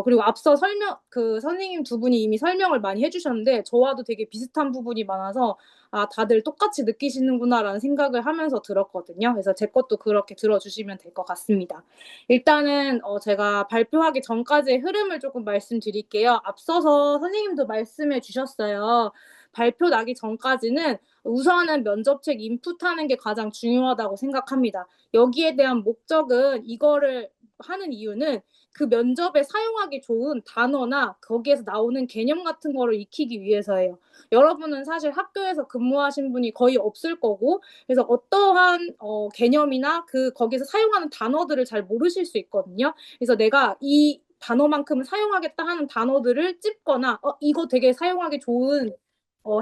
그리고 앞서 선생님 두 분이 이미 설명을 많이 해주셨는데 저와도 되게 비슷한 부분이 많아서 다들 똑같이 느끼시는구나라는 생각을 하면서 들었거든요. 그래서 제 것도 그렇게 들어주시면 될 것 같습니다. 일단은 제가 발표하기 전까지의 흐름을 조금 말씀드릴게요. 앞서서 선생님도 말씀해 주셨어요. 발표 나기 전까지는 우선은 면접책 인풋하는 게 가장 중요하다고 생각합니다. 여기에 대한 목적은 이거를 하는 이유는 그 면접에 사용하기 좋은 단어나 거기에서 나오는 개념 같은 거를 익히기 위해서예요. 여러분은 사실 학교에서 근무하신 분이 거의 없을 거고 그래서 어떠한 개념이나 거기서 사용하는 단어들을 잘 모르실 수 있거든요. 그래서 내가 이 단어만큼은 사용하겠다 하는 단어들을 찝거나 이거 되게 사용하기 좋은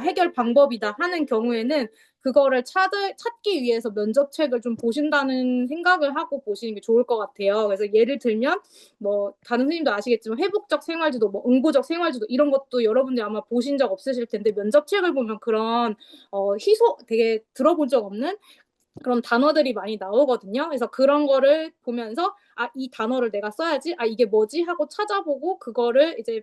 해결 방법이다 하는 경우에는 그거를 찾기 위해서 면접책을 좀 보신다는 생각을 하고 보시는 게 좋을 것 같아요. 그래서 예를 들면 뭐 다른 선생님도 아시겠지만 회복적 생활지도, 뭐 응고적 생활지도 이런 것도 여러분들이 아마 보신 적 없으실 텐데 면접책을 보면 그런 되게 들어본 적 없는 그런 단어들이 많이 나오거든요. 그래서 그런 거를 보면서 이 단어를 내가 써야지, 이게 뭐지 하고 찾아보고 그거를 이제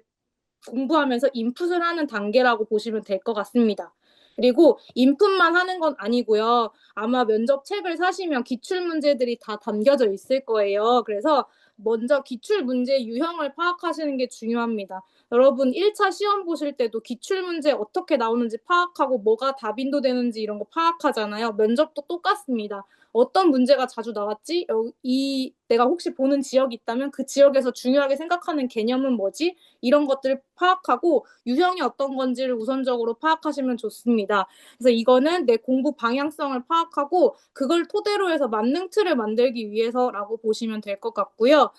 공부하면서 인풋을 하는 단계라고 보시면 될 것 같습니다. 그리고 인풋만 하는 건 아니고요. 아마 면접 책을 사시면 기출 문제들이 다 담겨져 있을 거예요. 그래서 먼저 기출 문제 유형을 파악하시는 게 중요합니다. 여러분 1차 시험 보실 때도 기출 문제 어떻게 나오는지 파악하고 뭐가 답인도 되는지 이런 거 파악하잖아요. 면접도 똑같습니다. 어떤 문제가 자주 나왔지? 내가 혹시 보는 지역이 있다면 그 지역에서 중요하게 생각하는 개념은 뭐지? 이런 것들을 파악하고 유형이 어떤 건지를 우선적으로 파악하시면 좋습니다. 그래서 이거는 내 공부 방향성을 파악하고 그걸 토대로 해서 만능 틀을 만들기 위해서라고 보시면 될 것 같고요.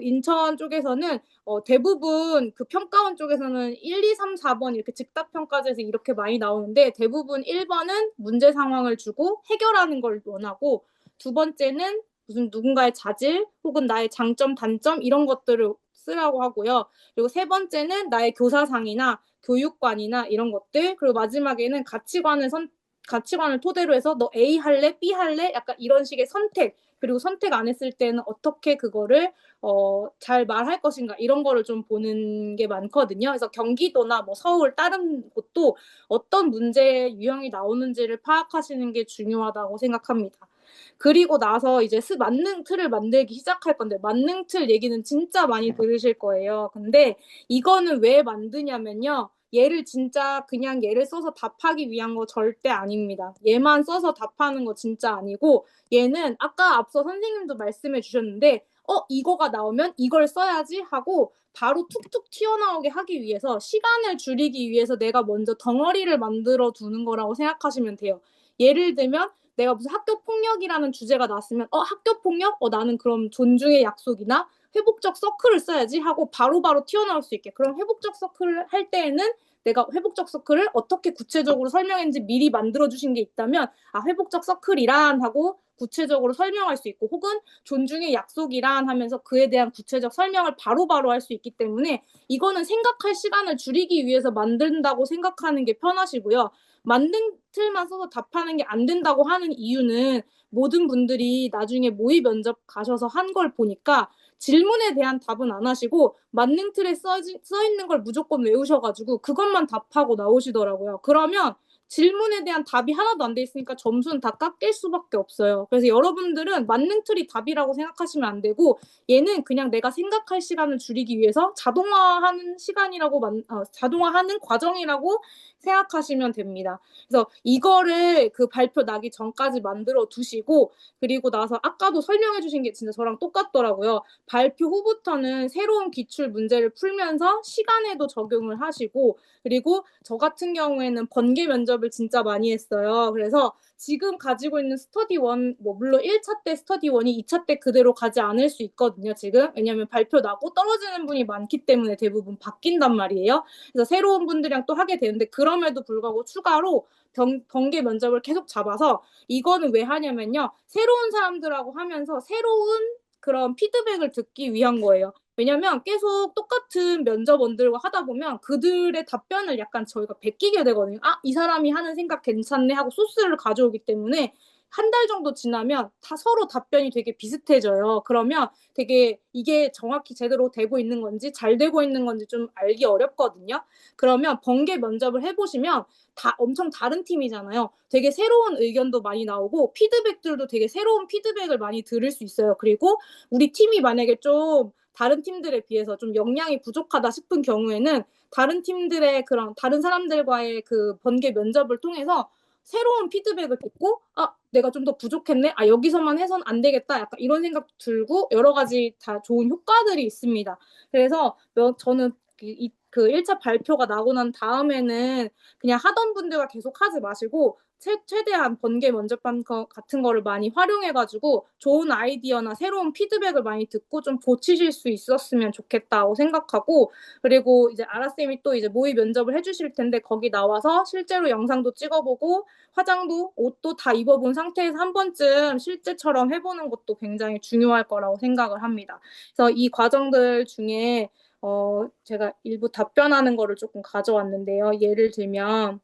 인천 쪽에서는 대부분 그 평가원 쪽에서는 1, 2, 3, 4번 이렇게 즉답 평가제에서 이렇게 많이 나오는데 대부분 1번은 문제 상황을 주고 해결하는 걸 원하고 두 번째는 무슨 누군가의 자질 혹은 나의 장점, 단점 이런 것들을 쓰라고 하고요. 그리고 세 번째는 나의 교사상이나 교육관이나 이런 것들, 그리고 마지막에는 가치관을 토대로 해서 너 A 할래, B 할래? 약간 이런 식의 선택, 그리고 선택 안 했을 때는 어떻게 그거를 잘 말할 것인가 이런 거를 좀 보는 게 많거든요. 그래서 경기도나 뭐 서울 다른 곳도 어떤 문제 유형이 나오는지를 파악하시는 게 중요하다고 생각합니다. 그리고 나서 이제 만능 틀을 만들기 시작할 건데, 만능 틀 얘기는 진짜 많이 들으실 거예요. 근데 이거는 왜 만드냐면요. 얘를 진짜 그냥 얘를 써서 답하기 위한 거 절대 아닙니다. 얘만 써서 답하는 거 진짜 아니고, 얘는 아까 앞서 선생님도 말씀해 주셨는데, 이거가 나오면 이걸 써야지 하고 바로 툭툭 튀어나오게 하기 위해서, 시간을 줄이기 위해서 내가 먼저 덩어리를 만들어 두는 거라고 생각하시면 돼요. 예를 들면 내가 무슨 학교 폭력이라는 주제가 나왔으면 학교 폭력? 나는 그럼 존중의 약속이나 회복적 서클을 써야지 하고 바로바로 튀어나올 수 있게. 그럼 회복적 서클을 할 때에는 내가 회복적 서클을 어떻게 구체적으로 설명했는지 미리 만들어 주신 게 있다면 회복적 서클이란 하고 구체적으로 설명할 수 있고, 혹은 존중의 약속이란 하면서 그에 대한 구체적 설명을 바로바로 할 수 있기 때문에 이거는 생각할 시간을 줄이기 위해서 만든다고 생각하는 게 편하시고요. 만능 틀만 써서 답하는 게 안 된다고 하는 이유는 모든 분들이 나중에 모의 면접 가셔서 한 걸 보니까 질문에 대한 답은 안 하시고 만능 틀에 써 있는 걸 무조건 외우셔가지고 그것만 답하고 나오시더라고요. 그러면 질문에 대한 답이 하나도 안 돼 있으니까 점수는 다 깎일 수밖에 없어요. 그래서 여러분들은 만능 틀이 답이라고 생각하시면 안 되고, 얘는 그냥 내가 생각할 시간을 줄이기 위해서 자동화하는 자동화하는 과정이라고 생각하시면 됩니다. 그래서 이거를 그 발표 나기 전까지 만들어 두시고, 그리고 나서 아까도 설명해 주신 게 진짜 저랑 똑같더라고요. 발표 후부터는 새로운 기출 문제를 풀면서 시간에도 적용을 하시고, 그리고 저 같은 경우에는 번개 면접을 진짜 많이 했어요. 그래서 지금 가지고 있는 스터디 원, 물론 1차 때 스터디 원이 2차 때 그대로 가지 않을 수 있거든요, 지금. 왜냐하면 발표 나고 떨어지는 분이 많기 때문에 대부분 바뀐단 말이에요. 그래서 새로운 분들이랑 또 하게 되는데, 그럼에도 불구하고 추가로 번개 면접을 계속 잡아서, 이거는 왜 하냐면요. 새로운 사람들하고 하면서 새로운 그런 피드백을 듣기 위한 거예요. 왜냐면 계속 똑같은 면접원들과 하다 보면 그들의 답변을 약간 저희가 베끼게 되거든요. 이 사람이 하는 생각 괜찮네 하고 소스를 가져오기 때문에 한 달 정도 지나면 다 서로 답변이 되게 비슷해져요. 그러면 되게 이게 정확히 제대로 되고 있는 건지 잘 되고 있는 건지 좀 알기 어렵거든요. 그러면 번개 면접을 해보시면 다 엄청 다른 팀이잖아요. 되게 새로운 의견도 많이 나오고 피드백들도 되게 새로운 피드백을 많이 들을 수 있어요. 그리고 우리 팀이 만약에 좀 다른 팀들에 비해서 좀 역량이 부족하다 싶은 경우에는 다른 팀들의 그런 다른 사람들과의 그 번개 면접을 통해서 새로운 피드백을 듣고 내가 좀 더 부족했네. 여기서만 해선 안 되겠다. 약간 이런 생각 들고 여러 가지 다 좋은 효과들이 있습니다. 그래서 저는 그 1차 발표가 나고 난 다음에는 그냥 하던 분들과 계속 하지 마시고 최대한 번개 면접 같은 거를 많이 활용해가지고 좋은 아이디어나 새로운 피드백을 많이 듣고 좀 고치실 수 있었으면 좋겠다고 생각하고, 그리고 이제 아라쌤이 또 이제 모의 면접을 해주실 텐데 거기 나와서 실제로 영상도 찍어보고 화장도 옷도 다 입어본 상태에서 한 번쯤 실제처럼 해보는 것도 굉장히 중요할 거라고 생각을 합니다. 그래서 이 과정들 중에 제가 일부 답변하는 거를 조금 가져왔는데요. 예를 들면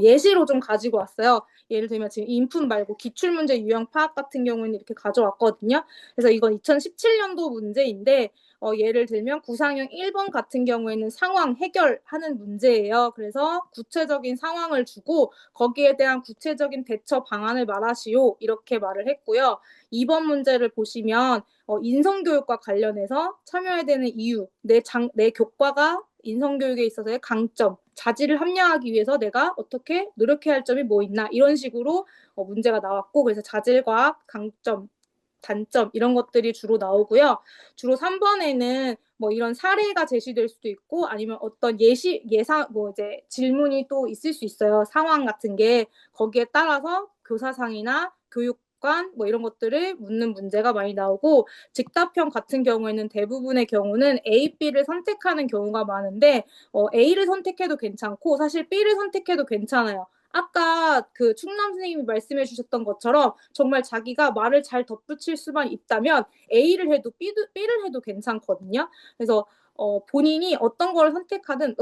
예시로 좀 가지고 왔어요. 예를 들면 지금 인풋 말고 기출문제 유형 파악 같은 경우는 이렇게 가져왔거든요. 그래서 이건 2017년도 문제인데 예를 들면 구상형 1번 같은 경우에는 상황 해결하는 문제예요. 그래서 구체적인 상황을 주고 거기에 대한 구체적인 대처 방안을 말하시오 이렇게 말을 했고요. 2번 문제를 보시면 인성교육과 관련해서 참여해야 되는 이유, 내 교과가 인성교육에 있어서의 강점, 자질을 합리화하기 위해서 내가 어떻게 노력해야 할 점이 뭐 있나 이런 식으로 문제가 나왔고, 그래서 자질과 강점, 단점 이런 것들이 주로 나오고요. 주로 3번에는 뭐 이런 사례가 제시될 수도 있고 아니면 어떤 예상 이제 질문이 또 있을 수 있어요. 상황 같은 게 거기에 따라서 교사상이나 교육관 이런 것들을 묻는 문제가 많이 나오고, 직답형 같은 경우에는 대부분의 경우는 A, B를 선택하는 경우가 많은데 A를 선택해도 괜찮고 사실 B를 선택해도 괜찮아요. 아까 그 충남 선생님이 말씀해 주셨던 것처럼 정말 자기가 말을 잘 덧붙일 수만 있다면 A를 해도 B를 해도 괜찮거든요. 그래서 본인이 어떤 걸 선택하든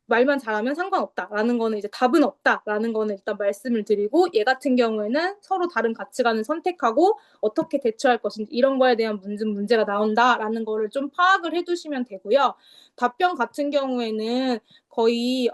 말만 잘하면 상관없다라는 거는 이제 답은 없다라는 거는 일단 말씀을 드리고, 얘 같은 경우에는 서로 다른 가치관을 선택하고 어떻게 대처할 것인지 이런 거에 대한 문제가 나온다라는 거를 좀 파악을 해두시면 되고요. 답변 같은 경우에는 거의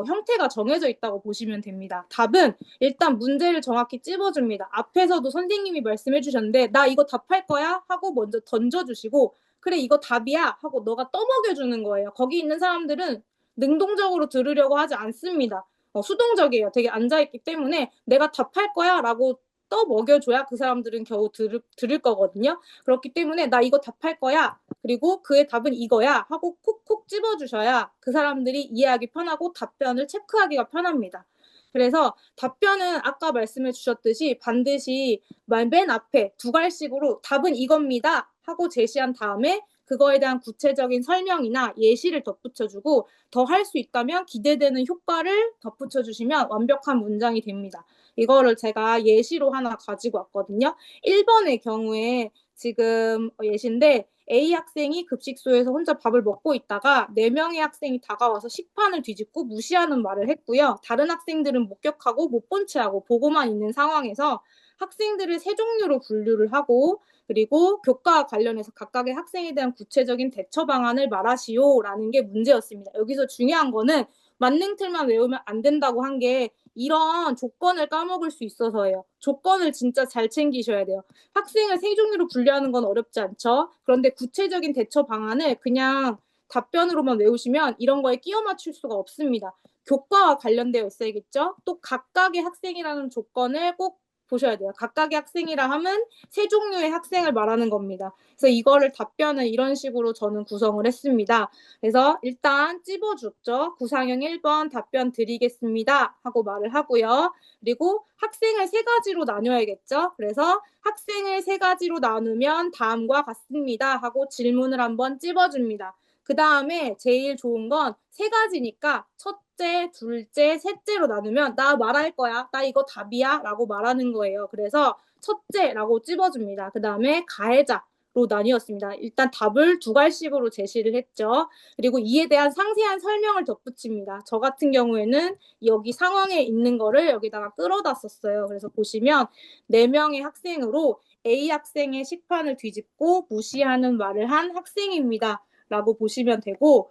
형태가 정해져 있다고 보시면 됩니다. 답은 일단 문제를 정확히 찝어줍니다. 앞에서도 선생님이 말씀해 주셨는데 나 이거 답할 거야? 하고 먼저 던져주시고, 그래 이거 답이야? 하고 너가 떠먹여주는 거예요. 거기 있는 사람들은 능동적으로 들으려고 하지 않습니다. 수동적이에요. 되게 앉아있기 때문에 내가 답할 거야 라고 떠먹여줘야 그 사람들은 겨우 들을 거거든요. 그렇기 때문에 나 이거 답할 거야, 그리고 그의 답은 이거야 하고 콕콕 집어주셔야 그 사람들이 이해하기 편하고 답변을 체크하기가 편합니다. 그래서 답변은 아까 말씀해 주셨듯이 반드시 맨 앞에 두 갈씩으로 답은 이겁니다 하고 제시한 다음에 그거에 대한 구체적인 설명이나 예시를 덧붙여주고, 더 할 수 있다면 기대되는 효과를 덧붙여주시면 완벽한 문장이 됩니다. 이거를 제가 예시로 하나 가지고 왔거든요. 1번의 경우에 지금 예시인데, A 학생이 급식소에서 혼자 밥을 먹고 있다가 4명의 학생이 다가와서 식판을 뒤집고 무시하는 말을 했고요. 다른 학생들은 목격하고 못 본 채하고 보고만 있는 상황에서 학생들을 세 종류로 분류를 하고, 그리고 교과와 관련해서 각각의 학생에 대한 구체적인 대처 방안을 말하시오라는 게 문제였습니다. 여기서 중요한 거는 만능틀만 외우면 안 된다고 한 게 이런 조건을 까먹을 수 있어서예요. 조건을 진짜 잘 챙기셔야 돼요. 학생을 세 종류로 분류하는 건 어렵지 않죠. 그런데 구체적인 대처 방안을 그냥 답변으로만 외우시면 이런 거에 끼워 맞출 수가 없습니다. 교과와 관련되어 있어야겠죠. 또 각각의 학생이라는 조건을 꼭 보셔야 돼요. 각각의 학생이라 하면 세 종류의 학생을 말하는 겁니다. 그래서 이거를 답변을 이런 식으로 저는 구성을 했습니다. 그래서 일단 찝어줬죠. 구상형 1번 답변 드리겠습니다 하고 말을 하고요. 그리고 학생을 세 가지로 나눠야겠죠. 그래서 학생을 세 가지로 나누면 다음과 같습니다 하고 질문을 한번 찝어줍니다. 그 다음에 제일 좋은 건 세 가지니까 첫째, 둘째, 셋째로 나누면 나 말할 거야, 나 이거 답이야 라고 말하는 거예요. 그래서 첫째라고 찝어줍니다. 그 다음에 가해자로 나뉘었습니다. 일단 답을 두 갈씩으로 제시를 했죠. 그리고 이에 대한 상세한 설명을 덧붙입니다. 저 같은 경우에는 여기 상황에 있는 거를 여기다가 끌어다 썼어요. 그래서 보시면 4명의 학생으로 A 학생의 식판을 뒤집고 무시하는 말을 한 학생입니다 라고 보시면 되고,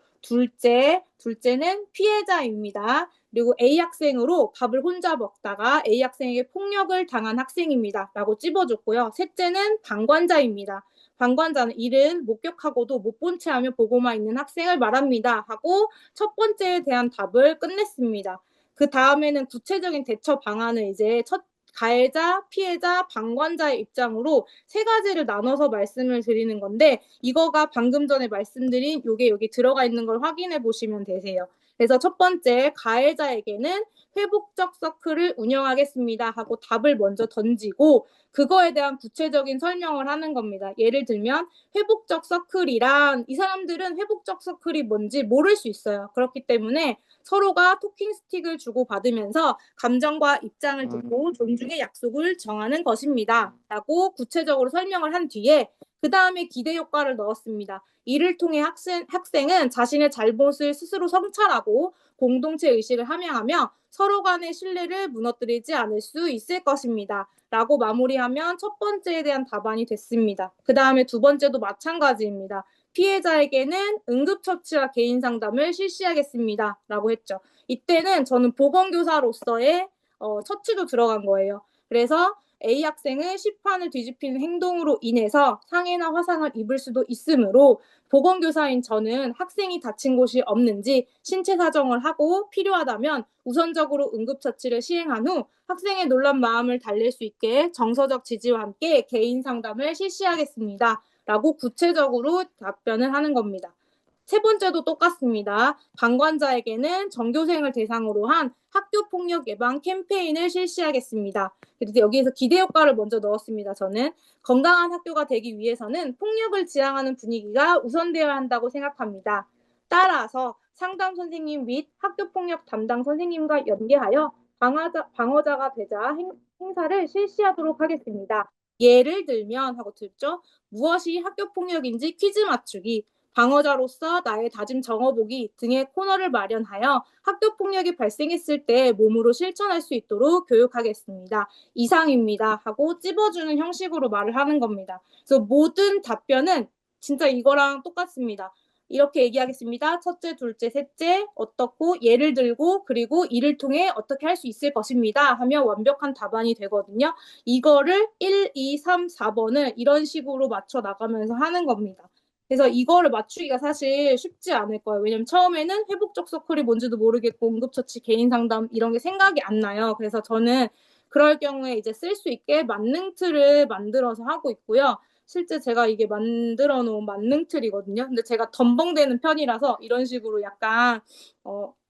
둘째는 피해자입니다. 그리고 A 학생으로 밥을 혼자 먹다가 A 학생에게 폭력을 당한 학생입니다 라고 찝어줬고요. 셋째는 방관자입니다. 방관자는 이른 목격하고도 못 본 채 하며 보고만 있는 학생을 말합니다 하고 첫 번째에 대한 답을 끝냈습니다. 그 다음에는 구체적인 대처 방안을 이제 가해자, 피해자, 방관자의 입장으로 세 가지를 나눠서 말씀을 드리는 건데, 이거가 방금 전에 말씀드린 요게 여기 들어가 있는 걸 확인해 보시면 되세요. 그래서 첫 번째, 가해자에게는 회복적 서클을 운영하겠습니다 하고 답을 먼저 던지고 그거에 대한 구체적인 설명을 하는 겁니다. 예를 들면 회복적 서클이란, 이 사람들은 회복적 서클이 뭔지 모를 수 있어요. 그렇기 때문에 서로가 토킹 스틱을 주고받으면서 감정과 입장을 듣고 존중의 약속을 정하는 것입니다 라고 구체적으로 설명을 한 뒤에 그 다음에 기대 효과를 넣었습니다. 이를 통해 학생은 자신의 잘못을 스스로 성찰하고 공동체 의식을 함양하며 서로 간의 신뢰를 무너뜨리지 않을 수 있을 것입니다 라고 마무리하면 첫 번째에 대한 답안이 됐습니다. 그 다음에 두 번째도 마찬가지입니다. 피해자에게는 응급처치와 개인상담을 실시하겠습니다 라고 했죠. 이때는 저는 보건교사로서의 처치도 들어간 거예요. 그래서 A 학생은 식판을 뒤집히는 행동으로 인해서 상해나 화상을 입을 수도 있으므로 보건교사인 저는 학생이 다친 곳이 없는지 신체 사정을 하고 필요하다면 우선적으로 응급처치를 시행한 후 학생의 놀란 마음을 달랠 수 있게 정서적 지지와 함께 개인 상담을 실시하겠습니다 라고 구체적으로 답변을 하는 겁니다. 세 번째도 똑같습니다. 방관자에게는 전교생을 대상으로 한 학교폭력 예방 캠페인을 실시하겠습니다. 그래서 여기에서 기대 효과를 먼저 넣었습니다. 저는 건강한 학교가 되기 위해서는 폭력을 지향하는 분위기가 우선되어야 한다고 생각합니다. 따라서 상담 선생님 및 학교폭력 담당 선생님과 연계하여 방어자가 되자 행사를 실시하도록 하겠습니다. 예를 들면 하고 듣죠. 무엇이 학교폭력인지 퀴즈 맞추기, 방어자로서 나의 다짐 적어보기 등의 코너를 마련하여 학교폭력이 발생했을 때 몸으로 실천할 수 있도록 교육하겠습니다. 이상입니다 하고 찝어주는 형식으로 말을 하는 겁니다. 그래서 모든 답변은 진짜 이거랑 똑같습니다. 이렇게 얘기하겠습니다. 첫째, 둘째, 셋째, 어떻고, 예를 들고, 그리고 이를 통해 어떻게 할 수 있을 것입니다. 하면 완벽한 답안이 되거든요. 이거를 1, 2, 3, 4번을 이런 식으로 맞춰 나가면서 하는 겁니다. 그래서 이거를 맞추기가 사실 쉽지 않을 거예요. 왜냐면 처음에는 회복적 서클이 뭔지도 모르겠고, 응급처치, 개인 상담 이런 게 생각이 안 나요. 그래서 저는 그럴 경우에 이제 쓸 수 있게 만능 틀을 만들어서 하고 있고요. 실제 제가 이게 만들어 놓은 만능 틀이거든요. 근데 제가 덤벙대는 편이라서 이런 식으로 약간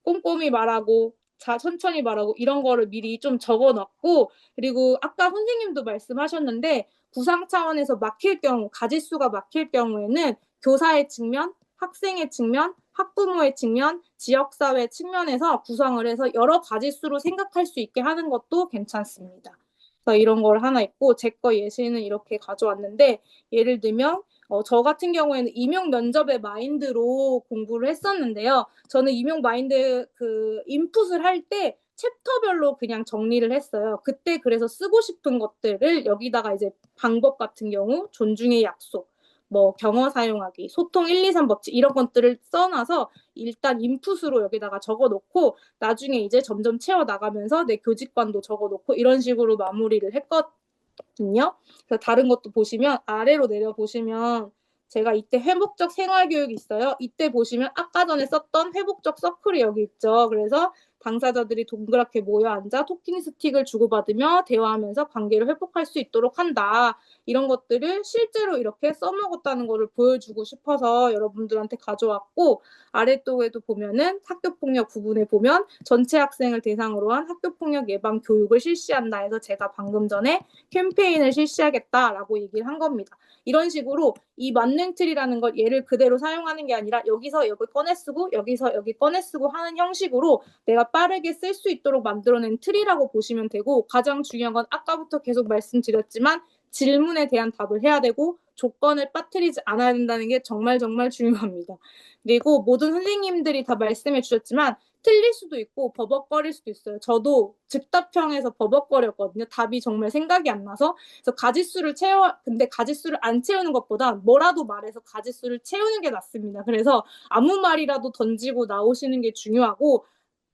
꼼꼼히 말하고 천천히 말하고 이런 거를 미리 좀 적어 놨고, 그리고 아까 선생님도 말씀하셨는데 구상 차원에서 막힐 경우, 가짓수가 막힐 경우에는 교사의 측면, 학생의 측면, 학부모의 측면, 지역사회 측면에서 구성을 해서 여러 가짓수로 생각할 수 있게 하는 것도 괜찮습니다. 그래서 이런 걸 하나 있고, 제 거 예시는 이렇게 가져왔는데, 예를 들면 저 같은 경우에는 임용 면접의 마인드로 공부를 했었는데요. 저는 임용 마인드 그 인풋을 할 때 챕터별로 그냥 정리를 했어요. 그때 그래서 쓰고 싶은 것들을 여기다가 이제 방법 같은 경우 존중의 약속, 뭐 경어 사용하기, 소통 1, 2, 3 법칙 이런 것들을 써놔서 일단 인풋으로 여기다가 적어놓고 나중에 이제 점점 채워 나가면서 내 교직관도 적어놓고 이런 식으로 마무리를 했거든요. 그래서 다른 것도 보시면 아래로 내려 보시면 제가 이때 회복적 생활교육이 있어요. 이때 보시면 아까 전에 썼던 회복적 서클이 여기 있죠. 그래서 당사자들이 동그랗게 모여 앉아 토킹 스틱을 주고받으며 대화하면서 관계를 회복할 수 있도록 한다. 이런 것들을 실제로 이렇게 써먹었다는 것을 보여주고 싶어서 여러분들한테 가져왔고, 아래쪽에도 보면은 학교폭력 부분에 보면 전체 학생을 대상으로 한 학교폭력 예방 교육을 실시한다 해서 제가 방금 전에 캠페인을 실시하겠다라고 얘기를 한 겁니다. 이런 식으로 이 만능 틀이라는 걸 얘를 그대로 사용하는 게 아니라 여기서 여기 꺼내 쓰고 여기서 여기 꺼내 쓰고 하는 형식으로 내가 빠르게 쓸 수 있도록 만들어낸 틀이라고 보시면 되고, 가장 중요한 건 아까부터 계속 말씀드렸지만 질문에 대한 답을 해야 되고 조건을 빠뜨리지 않아야 된다는 게 정말 정말 중요합니다. 그리고 모든 선생님들이 다 말씀해 주셨지만 틀릴 수도 있고 버벅거릴 수도 있어요. 저도 즉답형에서 버벅거렸거든요. 답이 정말 생각이 안 나서. 그래서 근데 가짓수를 안 채우는 것보다 뭐라도 말해서 가짓수를 채우는 게 낫습니다. 그래서 아무 말이라도 던지고 나오시는 게 중요하고,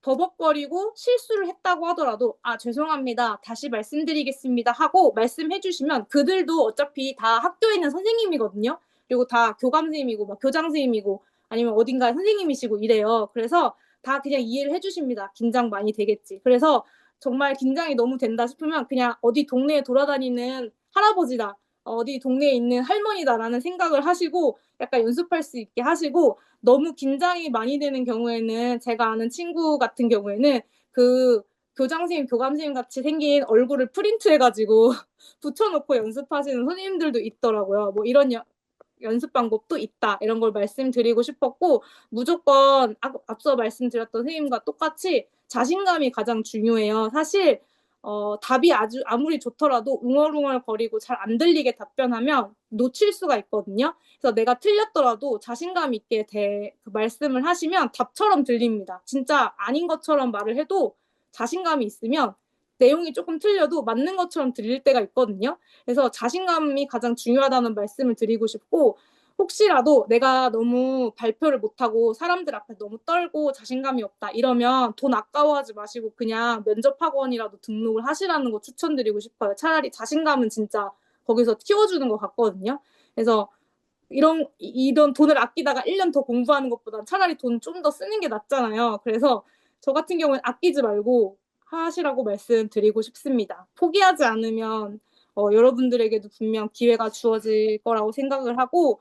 버벅거리고 실수를 했다고 하더라도 죄송합니다. 다시 말씀드리겠습니다 하고 말씀해 주시면 그들도 어차피 다 학교에 있는 선생님이거든요. 그리고 다 교감 선생님이고 막 교장 선생님이고 아니면 어딘가에 선생님이시고 이래요. 그래서 다 그냥 이해를 해 주십니다. 긴장 많이 되겠지. 그래서 정말 긴장이 너무 된다 싶으면 그냥 어디 동네에 돌아다니는 할아버지다, 어디 동네에 있는 할머니다라는 생각을 하시고 약간 연습할 수 있게 하시고, 너무 긴장이 많이 되는 경우에는 제가 아는 친구 같은 경우에는 그 교장 선생님, 교감 선생님 같이 생긴 얼굴을 프린트해가지고 붙여놓고 연습하시는 선생님들도 있더라고요. 뭐 이런 연습 방법도 있다. 이런 걸 말씀드리고 싶었고, 무조건 앞서 말씀드렸던 선생님과 똑같이 자신감이 가장 중요해요. 사실 답이 아무리 좋더라도 웅얼웅얼거리고 잘 안 들리게 답변하면 놓칠 수가 있거든요. 그래서 내가 틀렸더라도 자신감 있게 그 말씀을 하시면 답처럼 들립니다. 진짜 아닌 것처럼 말을 해도 자신감이 있으면 내용이 조금 틀려도 맞는 것처럼 들릴 때가 있거든요. 그래서 자신감이 가장 중요하다는 말씀을 드리고 싶고, 혹시라도 내가 너무 발표를 못하고 사람들 앞에 너무 떨고 자신감이 없다 이러면 돈 아까워하지 마시고 그냥 면접학원이라도 등록을 하시라는 거 추천드리고 싶어요. 차라리 자신감은 진짜 거기서 키워주는 것 같거든요. 그래서 이런 돈을 아끼다가 1년 더 공부하는 것보다 차라리 돈 좀 더 쓰는 게 낫잖아요. 그래서 저 같은 경우는 아끼지 말고 하시라고 말씀드리고 싶습니다. 포기하지 않으면 여러분들에게도 분명 기회가 주어질 거라고 생각을 하고,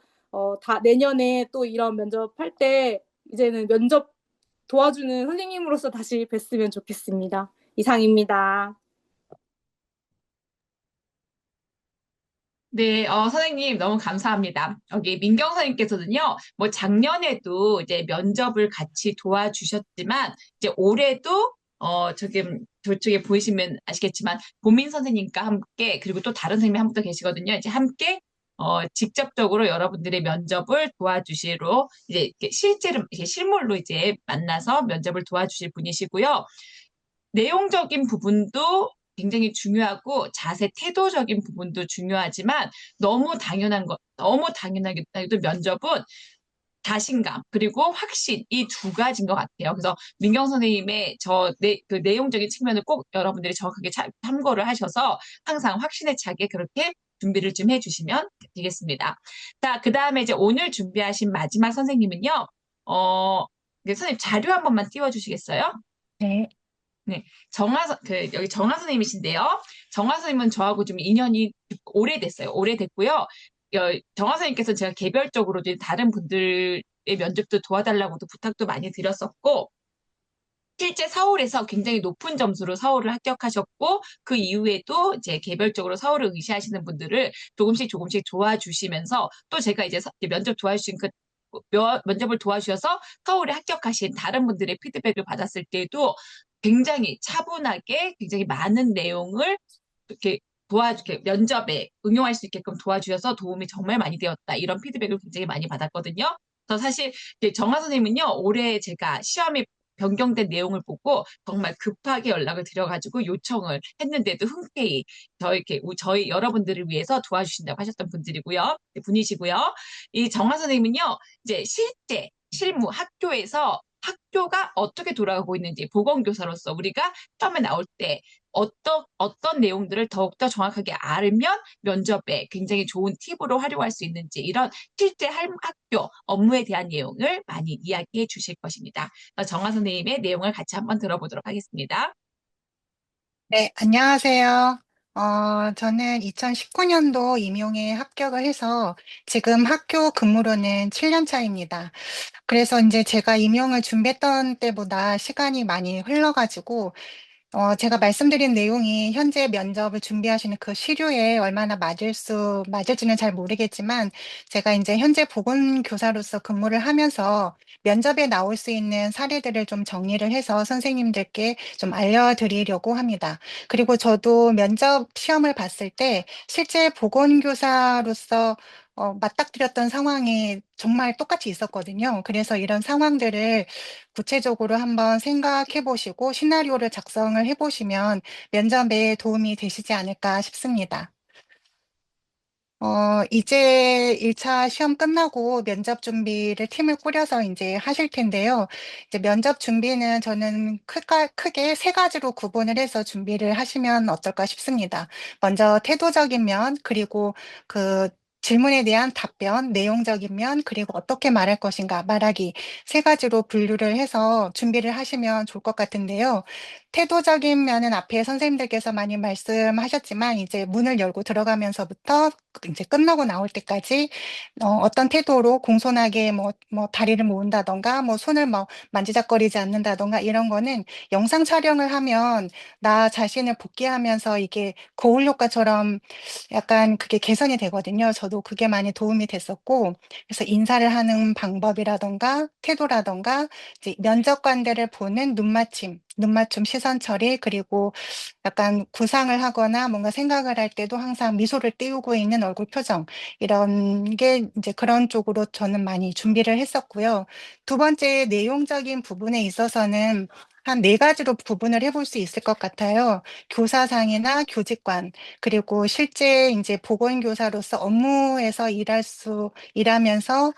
다 내년에 또 이런 면접할 때 이제는 면접 도와주는 선생님으로서 다시 뵀으면 좋겠습니다. 이상입니다.
네, 선생님 너무 감사합니다. 여기 민경 선생님께서는요, 뭐 작년에도 이제 면접을 같이 도와주셨지만, 이제 올해도, 지금 저쪽에 보이시면 아시겠지만 보민 선생님과 함께 그리고 또 다른 선생님이 한 분 더 계시거든요. 이제 함께 직접적으로 여러분들의 면접을 도와주시러 이제 이렇게 실제로 이렇게 실물로 이제 만나서 면접을 도와주실 분이시고요. 내용적인 부분도 굉장히 중요하고 자세, 태도적인 부분도 중요하지만 너무 당연하게도 면접은 자신감 그리고 확신 이 두 가지인 것 같아요. 그래서 민경 선생님의 그 내용적인 측면을 꼭 여러분들이 정확하게 참고를 하셔서 항상 확신에 차게 그렇게 준비를 좀 해주시면 되겠습니다. 자, 그 다음에 이제 오늘 준비하신 마지막 선생님은요. 선생님 자료 한 번만 띄워주시겠어요?
네.
네, 여기 정하 선생님이신데요. 정하 선생님은 저하고 좀 인연이 오래됐어요. 오래됐고요. 정하 선생님께서 제가 개별적으로 다른 분들의 면접도 도와달라고도 부탁도 많이 드렸었고, 실제 서울에서 굉장히 높은 점수로 서울을 합격하셨고, 그 이후에도 이제 개별적으로 서울을 의시하시는 분들을 조금씩 도와주시면서, 또 제가 이제 면접 도와주신 면접을 도와주셔서 서울에 합격하신 다른 분들의 피드백을 받았을 때도 굉장히 차분하게 굉장히 많은 내용을 이렇게 이렇게 면접에 응용할 수 있게끔 도와주셔서 도움이 정말 많이 되었다. 이런 피드백을 굉장히 많이 받았거든요. 그래서 사실 정하 선생님은요, 올해 제가 시험에 변경된 내용을 보고 정말 급하게 연락을 드려가지고 요청을 했는데도 흔쾌히 저희 여러분들을 위해서 도와주신다고 하셨던 분이시고요. 이 정하 선생님은요, 이제 실제 실무 학교가 어떻게 돌아가고 있는지 보건교사로서 우리가 처음에 나올 때 어떤 내용들을 더욱더 정확하게 알면 면접에 굉장히 좋은 팁으로 활용할 수 있는지 이런 실제 학교 업무에 대한 내용을 많이 이야기해 주실 것입니다. 정화 선생님의 내용을 같이 한번 들어보도록 하겠습니다.
네, 안녕하세요. 저는 2019년도 임용에 합격을 해서 지금 학교 근무로는 7년 차입니다. 그래서 이제 제가 임용을 준비했던 때보다 시간이 많이 흘러가지고 제가 말씀드린 내용이 현재 면접을 준비하시는 그 시류에 얼마나 맞을지는 잘 모르겠지만, 제가 이제 현재 보건교사로서 근무를 하면서 면접에 나올 수 있는 사례들을 좀 정리를 해서 선생님들께 좀 알려드리려고 합니다. 그리고 저도 면접 시험을 봤을 때 실제 보건교사로서 맞닥뜨렸던 상황이 정말 똑같이 있었거든요. 그래서 이런 상황들을 구체적으로 한번 생각해 보시고 시나리오를 작성을 해 보시면 면접에 도움이 되시지 않을까 싶습니다. 이제 1차 시험 끝나고 면접 준비를 팀을 꾸려서 이제 하실 텐데요. 이제 면접 준비는 저는 크게 세 가지로 구분을 해서 준비를 하시면 어떨까 싶습니다. 먼저 태도적인 면, 그리고 그 질문에 대한 답변, 내용적인 면, 그리고 어떻게 말할 것인가, 말하기 세 가지로 분류를 해서 준비를 하시면 좋을 것 같은데요. 태도적인 면은 앞에 선생님들께서 많이 말씀하셨지만 이제 문을 열고 들어가면서부터 이제 끝나고 나올 때까지 어떤 태도로 공손하게 뭐 다리를 모은다던가 뭐 손을 뭐 만지작거리지 않는다던가 이런 거는 영상 촬영을 하면 나 자신을 복귀하면서 이게 거울 효과처럼 약간 그게 개선이 되거든요. 저도 그게 많이 도움이 됐었고, 그래서 인사를 하는 방법이라던가 태도라던가 이제 면접관들을 보는 눈맞춤 시선 처리, 그리고 약간 구상을 하거나 뭔가 생각을 할 때도 항상 미소를 띄우고 있는 얼굴 표정, 이런 게 이제 그런 쪽으로 저는 많이 준비를 했었고요. 두 번째 내용적인 부분에 있어서는 한 네 가지로 구분을 해볼 수 있을 것 같아요. 교사상이나 교직관, 그리고 실제 이제 보건교사로서 업무에서 일하면서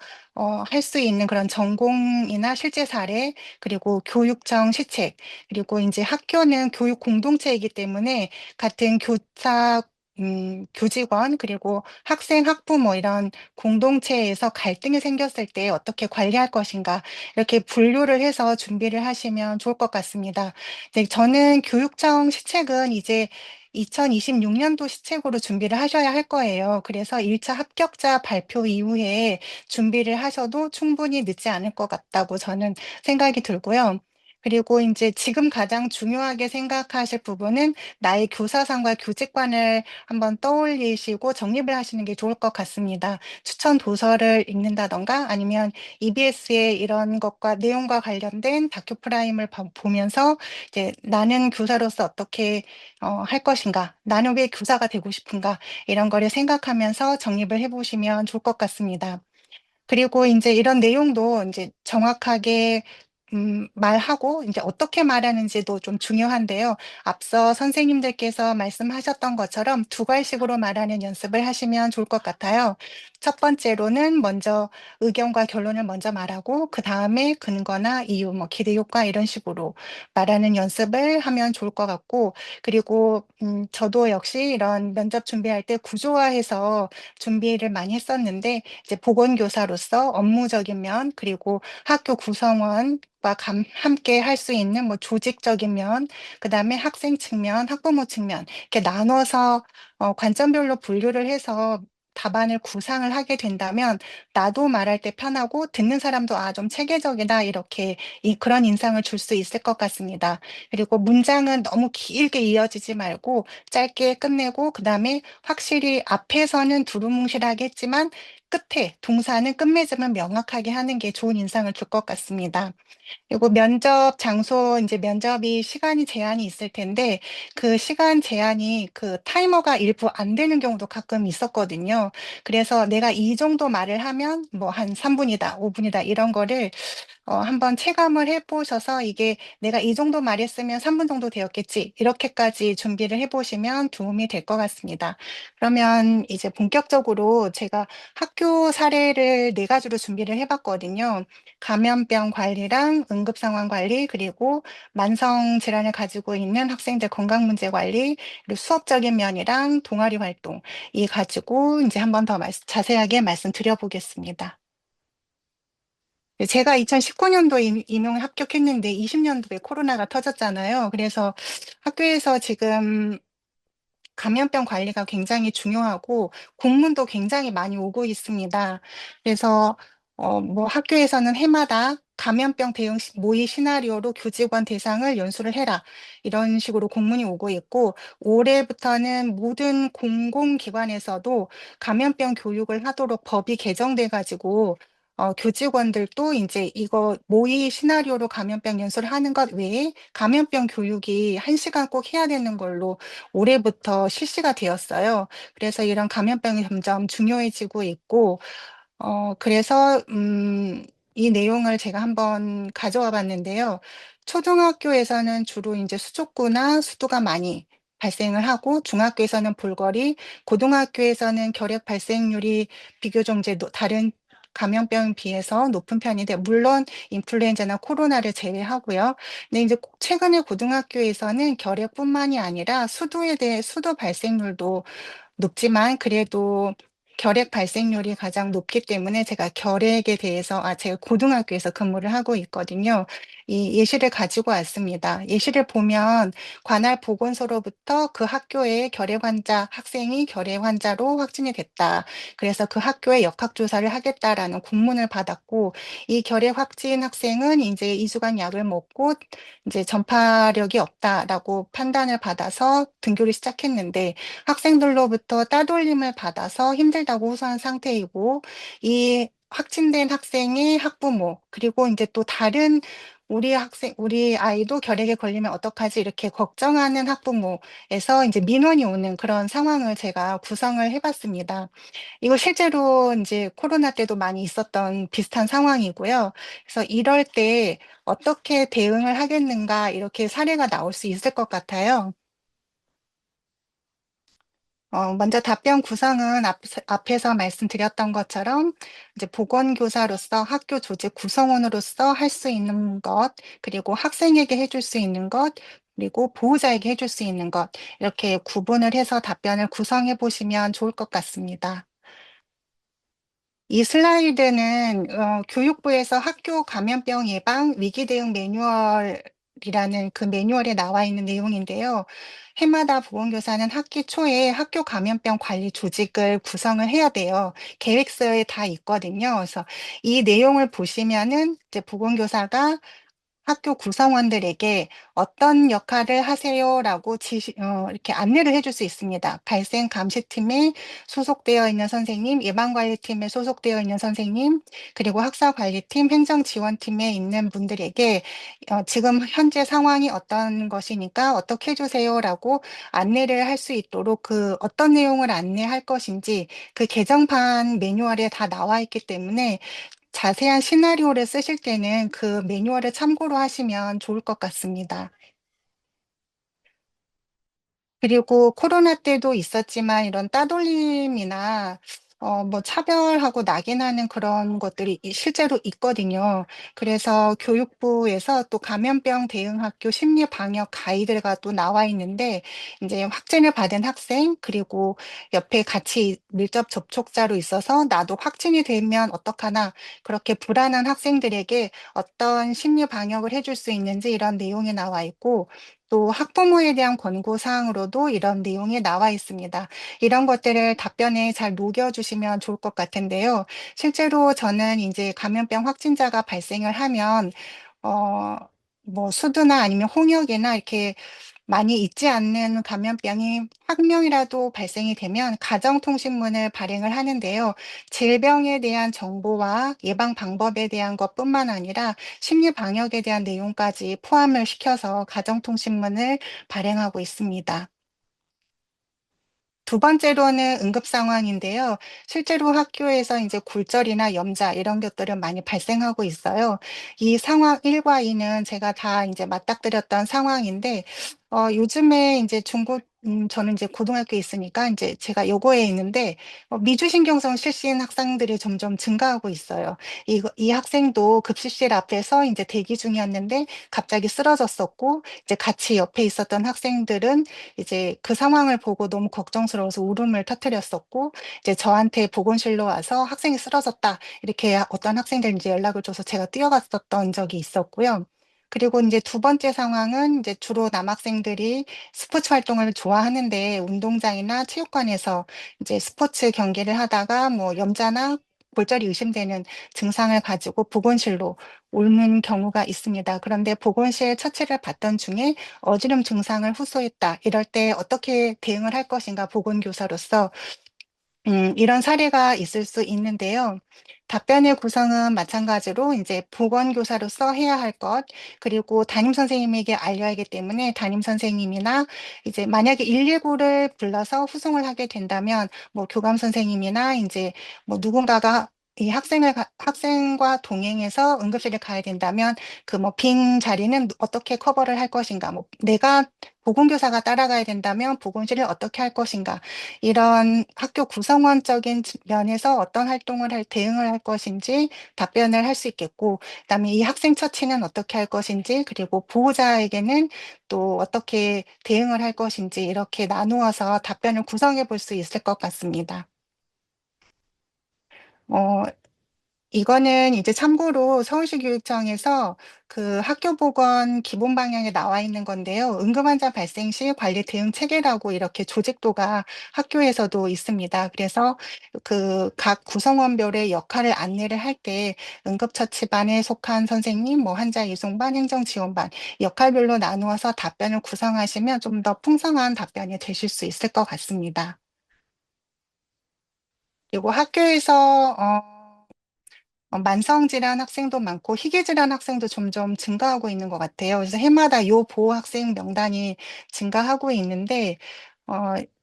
할 수 있는 그런 전공이나 실제 사례, 그리고 교육청 시책, 그리고 이제 학교는 교육 공동체이기 때문에 같은 교직원, 그리고 학생, 학부모 이런 공동체에서 갈등이 생겼을 때 어떻게 관리할 것인가, 이렇게 분류를 해서 준비를 하시면 좋을 것 같습니다. 네, 저는 교육청 시책은 이제 2026년도 시책으로 준비를 하셔야 할 거예요. 그래서 1차 합격자 발표 이후에 준비를 하셔도 충분히 늦지 않을 것 같다고 저는 생각이 들고요. 그리고 이제 지금 가장 중요하게 생각하실 부분은 나의 교사상과 교직관을 한번 떠올리시고 정립을 하시는 게 좋을 것 같습니다. 추천 도서를 읽는다던가 아니면 EBS의 이런 것과 내용과 관련된 다큐 프라임을 보면서 이제 나는 교사로서 어떻게 할 것인가, 나는 왜 교사가 되고 싶은가 이런 거를 생각하면서 정립을 해보시면 좋을 것 같습니다. 그리고 이제 이런 내용도 이제 정확하게 말하고 이제 어떻게 말하는지도 좀 중요한데요. 앞서 선생님들께서 말씀하셨던 것처럼 두 갈식으로 말하는 연습을 하시면 좋을 것 같아요. 첫 번째로는 먼저 의견과 결론을 먼저 말하고 그 다음에 근거나 이유, 뭐 기대 효과 이런 식으로 말하는 연습을 하면 좋을 것 같고 그리고 저도 역시 이런 면접 준비할 때 구조화해서 준비를 많이 했었는데 이제 보건교사로서 업무적인 면 그리고 학교 구성원과 함께 할 수 있는 뭐 조직적인 면, 그다음에 학생 측면, 학부모 측면 이렇게 나눠서 관점별로 분류를 해서 답안을 구상을 하게 된다면 나도 말할 때 편하고 듣는 사람도 아, 좀 체계적이다 이렇게 그런 인상을 줄 수 있을 것 같습니다. 그리고 문장은 너무 길게 이어지지 말고 짧게 끝내고 그다음에 확실히 앞에서는 두루뭉실하게 했지만 끝에 동사는 끝맺음을 명확하게 하는 게 좋은 인상을 줄 것 같습니다. 그리고 면접 장소, 이제 면접이 시간이 제한이 있을 텐데 그 시간 제한이 그 타이머가 일부 안 되는 경우도 가끔 있었거든요. 그래서 내가 이 정도 말을 하면 뭐 한 3분이다, 5분이다 이런 거를 한번 체감을 해보셔서 이게 내가 이 정도 말했으면 3분 정도 되었겠지. 이렇게까지 준비를 해보시면 도움이 될 것 같습니다. 그러면 이제 본격적으로 제가 학교 사례를 네 가지로 준비를 해봤거든요. 감염병 관리랑 응급상황 관리, 그리고 만성 질환을 가지고 있는 학생들 건강 문제 관리, 그리고 수업적인 면이랑 동아리 활동, 이 가지고 이제 한번 더 자세하게 말씀드려보겠습니다. 제가 2019년도에 임용 합격했는데 20년도에 코로나가 터졌잖아요. 그래서 학교에서 지금 감염병 관리가 굉장히 중요하고 공문도 굉장히 많이 오고 있습니다. 그래서 뭐 학교에서는 해마다 감염병 대응 모의 시나리오로 교직원 대상을 연수를 해라. 이런 식으로 공문이 오고 있고 올해부터는 모든 공공기관에서도 감염병 교육을 하도록 법이 개정돼 가지고 교직원들도 이제 이거 모의 시나리오로 감염병 연수를 하는 것 외에 감염병 교육이 1시간 꼭 해야 되는 걸로 올해부터 실시가 되었어요. 그래서 이런 감염병이 점점 중요해지고 있고, 그래서, 이 내용을 제가 한번 가져와 봤는데요. 초등학교에서는 주로 이제 수족구나 수두가 많이 발생을 하고, 중학교에서는 볼거리, 고등학교에서는 결핵 발생률이 비교적 이제 다른 감염병에 비해서 높은 편인데, 물론 인플루엔자나 코로나를 제외하고요. 근데 이제 최근에 고등학교에서는 결핵뿐만이 아니라 수두에 대해 수두 발생률도 높지만 그래도 결핵 발생률이 가장 높기 때문에 제가 결핵에 대해서 제가 고등학교에서 근무를 하고 있거든요. 이 예시를 가지고 왔습니다. 예시를 보면 관할 보건소로부터 그 학교의 결핵 환자 학생이 결핵 환자로 확진이 됐다. 그래서 그 학교에 역학조사를 하겠다라는 공문을 받았고 이 결핵 확진 학생은 이제 2주간 약을 먹고 이제 전파력이 없다라고 판단을 받아서 등교를 시작했는데 학생들로부터 따돌림을 받아서 힘들다고 호소한 상태이고 이 확진된 학생의 학부모 그리고 이제 또 다른 우리 아이도 결핵에 걸리면 어떡하지 이렇게 걱정하는 학부모에서 이제 민원이 오는 그런 상황을 제가 구성을 해봤습니다. 이거 실제로 이제 코로나 때도 많이 있었던 비슷한 상황이고요. 그래서 이럴 때 어떻게 대응을 하겠는가 이렇게 사례가 나올 수 있을 것 같아요. 먼저 답변 구성은 앞에서 말씀드렸던 것처럼 이제 보건교사로서 학교 조직 구성원으로서 할 수 있는 것, 그리고 학생에게 해줄 수 있는 것, 그리고 보호자에게 해줄 수 있는 것, 이렇게 구분을 해서 답변을 구성해 보시면 좋을 것 같습니다. 이 슬라이드는 교육부에서 학교 감염병 예방 위기 대응 매뉴얼이라는 그 매뉴얼에 나와 있는 내용인데요. 해마다 보건교사는 학기 초에 학교 감염병 관리 조직을 구성을 해야 돼요. 계획서에 다 있거든요. 그래서 이 내용을 보시면은 이제 보건교사가 학교 구성원들에게 어떤 역할을 하세요라고 이렇게 안내를 해줄 수 있습니다. 발생 감시팀에 소속되어 있는 선생님, 예방관리팀에 소속되어 있는 선생님, 그리고 학사관리팀, 행정지원팀에 있는 분들에게 지금 현재 상황이 어떤 것이니까 어떻게 해주세요라고 안내를 할 수 있도록 그 어떤 내용을 안내할 것인지 그 개정판 매뉴얼에 다 나와 있기 때문에 자세한 시나리오를 쓰실 때는 그 매뉴얼을 참고로 하시면 좋을 것 같습니다. 그리고 코로나 때도 있었지만 이런 따돌림이나 뭐 차별하고 낙인하는 그런 것들이 실제로 있거든요. 그래서 교육부에서 또 감염병 대응 학교 심리 방역 가이드가 또 나와 있는데 이제 확진을 받은 학생 그리고 옆에 같이 밀접 접촉자로 있어서 나도 확진이 되면 어떡하나 그렇게 불안한 학생들에게 어떤 심리 방역을 해줄 수 있는지 이런 내용이 나와 있고 또 학부모에 대한 권고 사항으로도 이런 내용이 나와 있습니다. 이런 것들을 답변에 잘 녹여주시면 좋을 것 같은데요. 실제로 저는 이제 감염병 확진자가 발생을 하면, 어, 뭐 수두나 아니면 홍역이나 이렇게 많이 있지 않는 감염병이 한 명이라도 발생이 되면 가정통신문을 발행을 하는데요. 질병에 대한 정보와 예방 방법에 대한 것뿐만 아니라 심리 방역에 대한 내용까지 포함을 시켜서 가정통신문을 발행하고 있습니다. 두 번째로는 응급 상황인데요. 실제로 학교에서 이제 굴절이나 염자 이런 것들은 많이 발생하고 있어요. 이 상황 1과 2는 제가 다 이제 맞닥뜨렸던 상황인데, 요즘에 이제 저는 이제 고등학교에 있으니까 이제 제가 요거에 있는데, 미주신경성 실신 학생들이 점점 증가하고 있어요. 이 학생도 급식실 앞에서 이제 대기 중이었는데 갑자기 쓰러졌었고, 이제 같이 옆에 있었던 학생들은 이제 그 상황을 보고 너무 걱정스러워서 울음을 터뜨렸었고, 이제 저한테 보건실로 와서 학생이 쓰러졌다. 이렇게 어떤 학생들 이제 연락을 줘서 제가 뛰어갔었던 적이 있었고요. 그리고 이제 두 번째 상황은 이제 주로 남학생들이 스포츠 활동을 좋아하는데 운동장이나 체육관에서 이제 스포츠 경기를 하다가 뭐 염자나 골절이 의심되는 증상을 가지고 보건실로 오는 경우가 있습니다. 그런데 보건실 처치를 받던 중에 어지럼 증상을 호소했다. 이럴 때 어떻게 대응을 할 것인가 보건교사로서 이런 사례가 있을 수 있는데요. 답변의 구성은 마찬가지로 이제 보건교사로서 해야 할 것, 그리고 담임 선생님에게 알려야 하기 때문에 담임 선생님이나 이제 만약에 119를 불러서 후송을 하게 된다면 뭐 교감 선생님이나 이제 뭐 누군가가 이 학생과 동행해서 응급실에 가야 된다면 그 뭐 빈 자리는 어떻게 커버를 할 것인가, 뭐 내가 보건교사가 따라가야 된다면 보건실을 어떻게 할 것인가, 이런 학교 구성원적인 면에서 어떤 대응을 할 것인지 답변을 할 수 있겠고, 그다음에 이 학생 처치는 어떻게 할 것인지, 그리고 보호자에게는 또 어떻게 대응을 할 것인지 이렇게 나누어서 답변을 구성해 볼 수 있을 것 같습니다. 어, 이거는 이제 참고로 서울시 교육청에서 그 학교 보건 기본 방향에 나와 있는 건데요. 응급환자 발생 시 관리 대응 체계라고 이렇게 조직도가 학교에서도 있습니다. 그래서 그 각 구성원별의 역할을 안내를 할 때 응급처치반에 속한 선생님, 뭐 환자 이송반, 행정지원반 역할별로 나누어서 답변을 구성하시면 좀 더 풍성한 답변이 되실 수 있을 것 같습니다. 그리고 학교에서 만성질환 학생도 많고 희귀질환 학생도 점점 증가하고 있는 것 같아요. 그래서 해마다 요 보호 학생 명단이 증가하고 있는데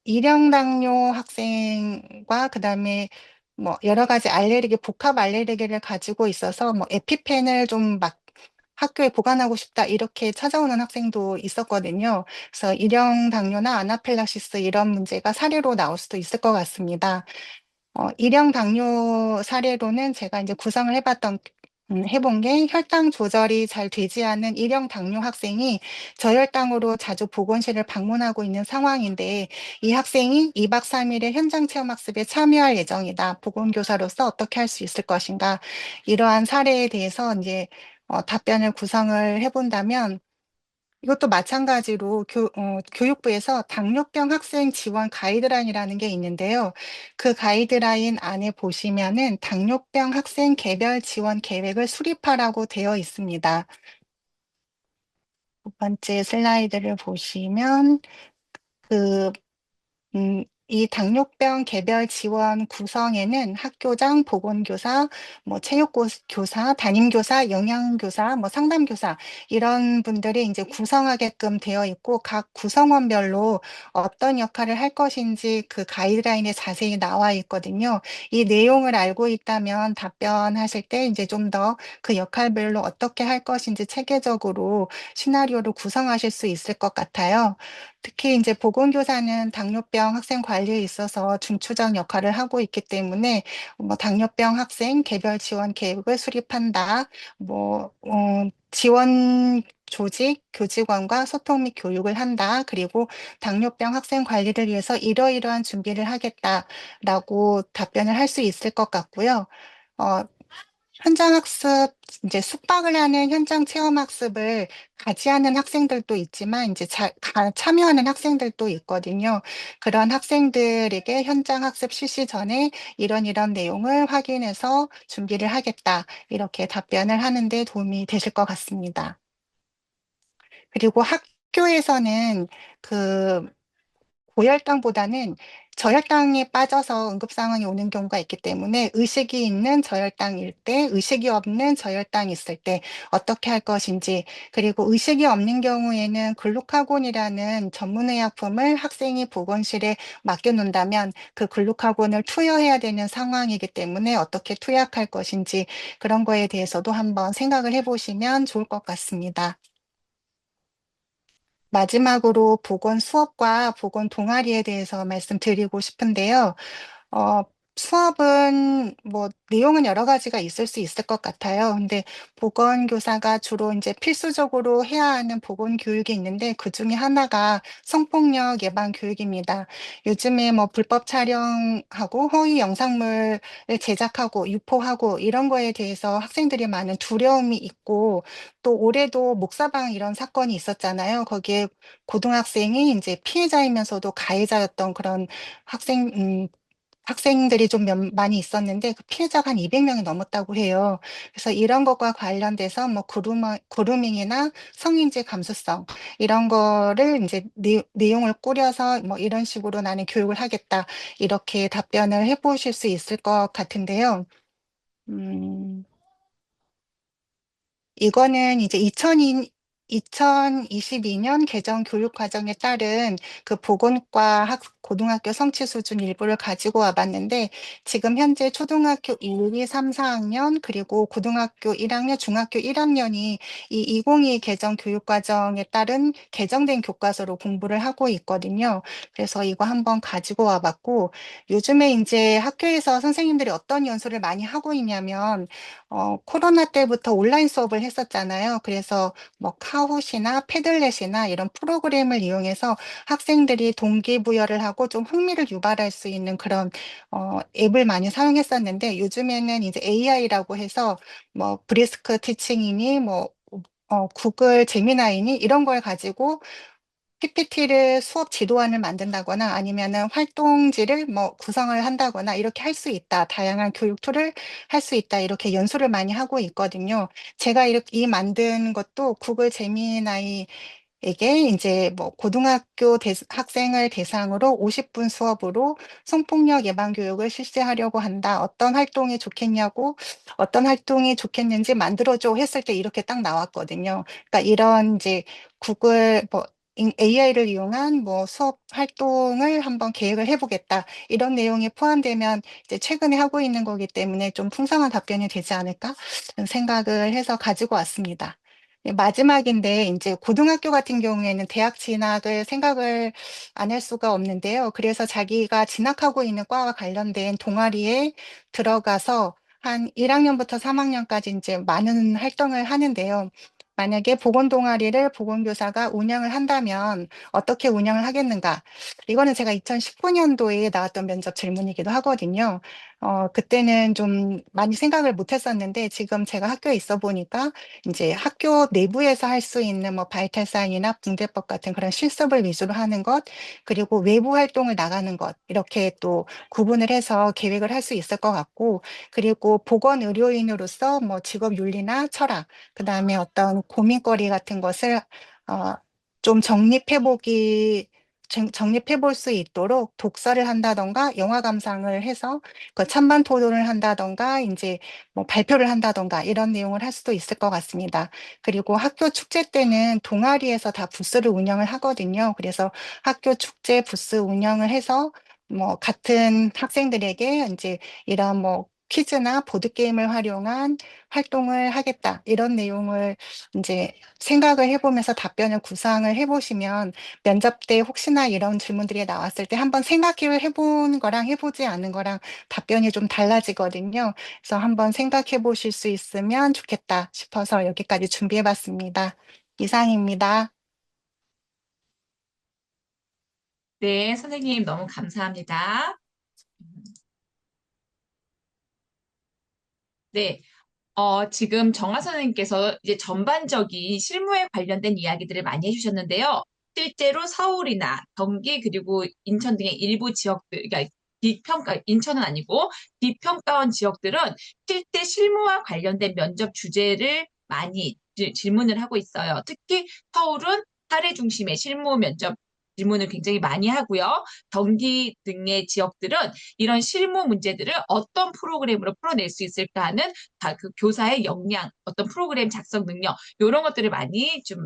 일형당뇨 학생과 그다음에 뭐 여러 가지 복합 알레르기를 가지고 있어서 뭐 에피펜을 좀 막 학교에 보관하고 싶다 이렇게 찾아오는 학생도 있었거든요. 그래서 일형 당뇨나 아나필락시스 이런 문제가 사례로 나올 수도 있을 것 같습니다. 일형 당뇨 사례로는 제가 이제 구성을 해본 게 혈당 조절이 잘 되지 않는 일형 당뇨 학생이 저혈당으로 자주 보건실을 방문하고 있는 상황인데 이 학생이 2박 3일의 현장 체험 학습에 참여할 예정이다. 보건교사로서 어떻게 할 수 있을 것인가. 이러한 사례에 대해서 이제 답변을 구성을 해본다면 이것도 마찬가지로 교육부에서 당뇨병 학생 지원 가이드라인이라는 게 있는데요. 그 가이드라인 안에 보시면은 당뇨병 학생 개별 지원 계획을 수립하라고 되어 있습니다. 두 번째 슬라이드를 보시면 그 이 당뇨병 개별 지원 구성에는 학교장, 보건교사, 뭐 체육교사, 담임교사, 영양교사, 뭐 상담교사 이런 분들이 이제 구성하게끔 되어 있고 각 구성원별로 어떤 역할을 할 것인지 그 가이드라인에 자세히 나와 있거든요. 이 내용을 알고 있다면 답변하실 때 이제 좀 더 그 역할별로 어떻게 할 것인지 체계적으로 시나리오를 구성하실 수 있을 것 같아요. 특히 이제 보건교사는 당뇨병 학생 관리에 있어서 중추적 역할을 하고 있기 때문에 뭐 당뇨병 학생 개별 지원 계획을 수립한다. 지원 조직, 교직원과 소통 및 교육을 한다. 그리고 당뇨병 학생 관리를 위해서 이러이러한 준비를 하겠다라고 답변을 할 수 있을 것 같고요. 어, 현장 학습, 이제 숙박을 하는 현장 체험 학습을 같이 하는 학생들도 있지만, 이제 참여하는 학생들도 있거든요. 그런 학생들에게 현장 학습 실시 전에 이런 내용을 확인해서 준비를 하겠다. 이렇게 답변을 하는데 도움이 되실 것 같습니다. 그리고 학교에서는 그 고혈당보다는 저혈당에 빠져서 응급 상황이 오는 경우가 있기 때문에 의식이 있는 저혈당일 때, 의식이 없는 저혈당이 있을 때 어떻게 할 것인지, 그리고 의식이 없는 경우에는 글루카곤이라는 전문의약품을 학생이 보건실에 맡겨놓는다면 그 글루카곤을 투여해야 되는 상황이기 때문에 어떻게 투약할 것인지 그런 거에 대해서도 한번 생각을 해보시면 좋을 것 같습니다. 마지막으로 보건 수업과 보건 동아리에 대해서 말씀드리고 싶은데요. 어, 수업은 뭐 내용은 여러 가지가 있을 수 있을 것 같아요. 근데 보건교사가 주로 이제 필수적으로 해야 하는 보건 교육이 있는데 그 중에 하나가 성폭력 예방 교육입니다. 요즘에 뭐 불법 촬영하고 허위 영상물을 제작하고 유포하고 이런 거에 대해서 학생들이 많은 두려움이 있고 또 올해도 목사방 이런 사건이 있었잖아요. 거기에 고등학생이 이제 피해자이면서도 가해자였던 그런 학생, 학생들이 좀 많이 있었는데 그 피해자가 한 200명이 넘었다고 해요. 그래서 이런 것과 관련돼서 뭐 그루밍이나 성인지 감수성 이런 거를 이제 내용을 꾸려서 뭐 이런 식으로 나는 교육을 하겠다 이렇게 답변을 해보실 수 있을 것 같은데요. 이거는 이제 2022년 개정 교육 과정에 따른 그 보건과 고등학교 성취 수준 일부를 가지고 와봤는데 지금 현재 초등학교 1, 2, 3, 4학년 그리고 고등학교 1학년, 중학교 1학년이 이 2022 개정 교육 과정에 따른 개정된 교과서로 공부를 하고 있거든요. 그래서 이거 한번 가지고 와봤고 요즘에 이제 학교에서 선생님들이 어떤 연수를 많이 하고 있냐면 코로나 때부터 온라인 수업을 했었잖아요. 그래서 뭐 카호시나 패들렛이나 이런 프로그램을 이용해서 학생들이 동기부여를 하고 좀 흥미를 유발할 수 있는 그런 앱을 많이 사용했었는데 요즘에는 이제 AI라고 해서 뭐 브리스크 티칭이니 뭐 구글 제미나이니 이런 걸 가지고 PPT를 수업 지도안을 만든다거나 아니면은 활동지를 뭐 구성을 한다거나 이렇게 할 수 있다. 다양한 교육 툴을 할 수 있다. 이렇게 연수를 많이 하고 있거든요. 제가 이렇게 이 만든 것도 구글 제미나이 이게 이제 뭐 고등학교 학생을 대상으로 50분 수업으로 성폭력 예방 교육을 실시하려고 한다. 어떤 활동이 좋겠냐고, 어떤 활동이 좋겠는지 만들어줘 했을 때 이렇게 딱 나왔거든요. 그러니까 이런 이제 구글 뭐 AI를 이용한 뭐 수업 활동을 한번 계획을 해보겠다. 이런 내용이 포함되면 이제 최근에 하고 있는 거기 때문에 좀 풍성한 답변이 되지 않을까 생각을 해서 가지고 왔습니다. 네, 마지막인데 이제 고등학교 같은 경우에는 대학 진학을 생각을 안 할 수가 없는데요. 그래서 자기가 진학하고 있는 과와 관련된 동아리에 들어가서 한 1학년부터 3학년까지 이제 많은 활동을 하는데요. 만약에 보건 동아리를 보건교사가 운영을 한다면 어떻게 운영을 하겠는가? 이거는 제가 2019년도에 나왔던 면접 질문이기도 하거든요. 그때는 좀 많이 생각을 못 했었는데 지금 제가 학교에 있어 보니까 이제 학교 내부에서 할 수 있는 뭐 바이탈 사인이나 붕대법 같은 그런 실습을 위주로 하는 것, 그리고 외부 활동을 나가는 것, 이렇게 또 구분을 해서 계획을 할 수 있을 것 같고, 그리고 보건 의료인으로서 뭐 직업 윤리나 철학, 그다음에 어떤 고민거리 같은 것을 어, 좀 정립해 볼 수 있도록 독서를 한다던가 영화 감상을 해서 그 찬반 토론을 한다던가 이제 뭐 발표를 한다던가 이런 내용을 할 수도 있을 것 같습니다. 그리고 학교 축제 때는 동아리에서 다 부스를 운영을 하거든요. 그래서 학교 축제 부스 운영을 해서 뭐 같은 학생들에게 이제 이런 뭐 퀴즈나 보드게임을 활용한 활동을 하겠다. 이런 내용을 이제 생각을 해보면서 답변을 구상을 해보시면 면접 때 혹시나 이런 질문들이 나왔을 때 한번 생각을 해본 거랑 해보지 않은 거랑 답변이 좀 달라지거든요. 그래서 한번 생각해 보실 수 있으면 좋겠다 싶어서 여기까지 준비해 봤습니다. 이상입니다.
네, 선생님 너무 감사합니다. 네, 지금 정아 선생님께서 이제 전반적인 실무에 관련된 이야기들을 많이 해주셨는데요. 실제로 서울이나 경기 그리고 인천 등의 일부 지역들, 그러니까 인천은 아니고 비평가원 지역들은 실제 실무와 관련된 면접 주제를 많이 질문을 하고 있어요. 특히 서울은 사례 중심의 실무 면접 질문을 굉장히 많이 하고요. 경기 등의 지역들은 이런 실무 문제들을 어떤 프로그램으로 풀어낼 수 있을까 하는 그 교사의 역량, 어떤 프로그램 작성 능력, 이런 것들을 많이 좀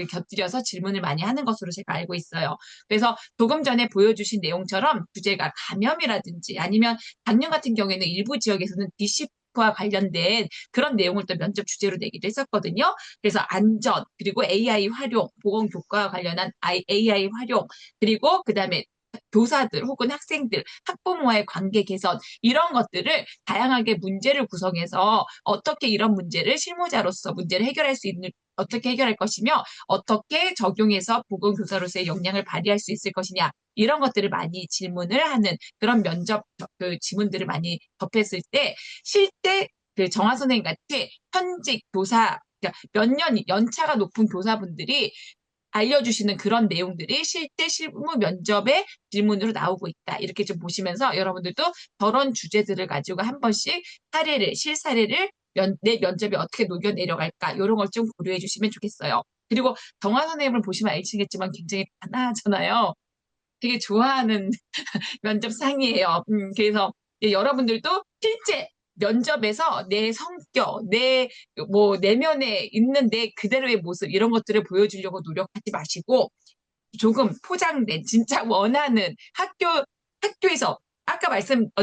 곁들여서 질문을 많이 하는 것으로 제가 알고 있어요. 그래서 조금 전에 보여주신 내용처럼 주제가 감염이라든지 아니면 작년 같은 경우에는 일부 지역에서는 디시프와 관련된 그런 내용을 또 면접 주제로 내기도 했었거든요. 그래서 안전, 그리고 AI 활용, 보건교과와 관련한 AI 활용, 그리고 그다음에 교사들 혹은 학생들, 학부모와의 관계 개선, 이런 것들을 다양하게 문제를 구성해서 어떻게 이런 문제를 실무자로서 문제를 해결할 수 있는, 어떻게 해결할 것이며 어떻게 적용해서 보건교사로서의 역량을 발휘할 수 있을 것이냐, 이런 것들을 많이 질문을 하는 그런 면접 그 지문들을 많이 접했을 때 실제 그 정화 선생님 같이 현직 교사, 그러니까 몇 년 연차가 높은 교사분들이 알려주시는 그런 내용들이 실제 실무 면접의 질문으로 나오고 있다. 이렇게 좀 보시면서 여러분들도 저런 주제들을 가지고 한 번씩 실사례를 내 면접에 어떻게 녹여 내려갈까, 이런 걸 좀 고려해 주시면 좋겠어요. 그리고 정화 선생님을 보시면 알시겠지만 굉장히 단아하잖아요. 되게 좋아하는 면접상이에요. 그래서 여러분들도 실제 면접에서 내 성격, 뭐, 내면에 있는 내 그대로의 모습, 이런 것들을 보여주려고 노력하지 마시고, 조금 포장된, 진짜 원하는 학교에서, 아까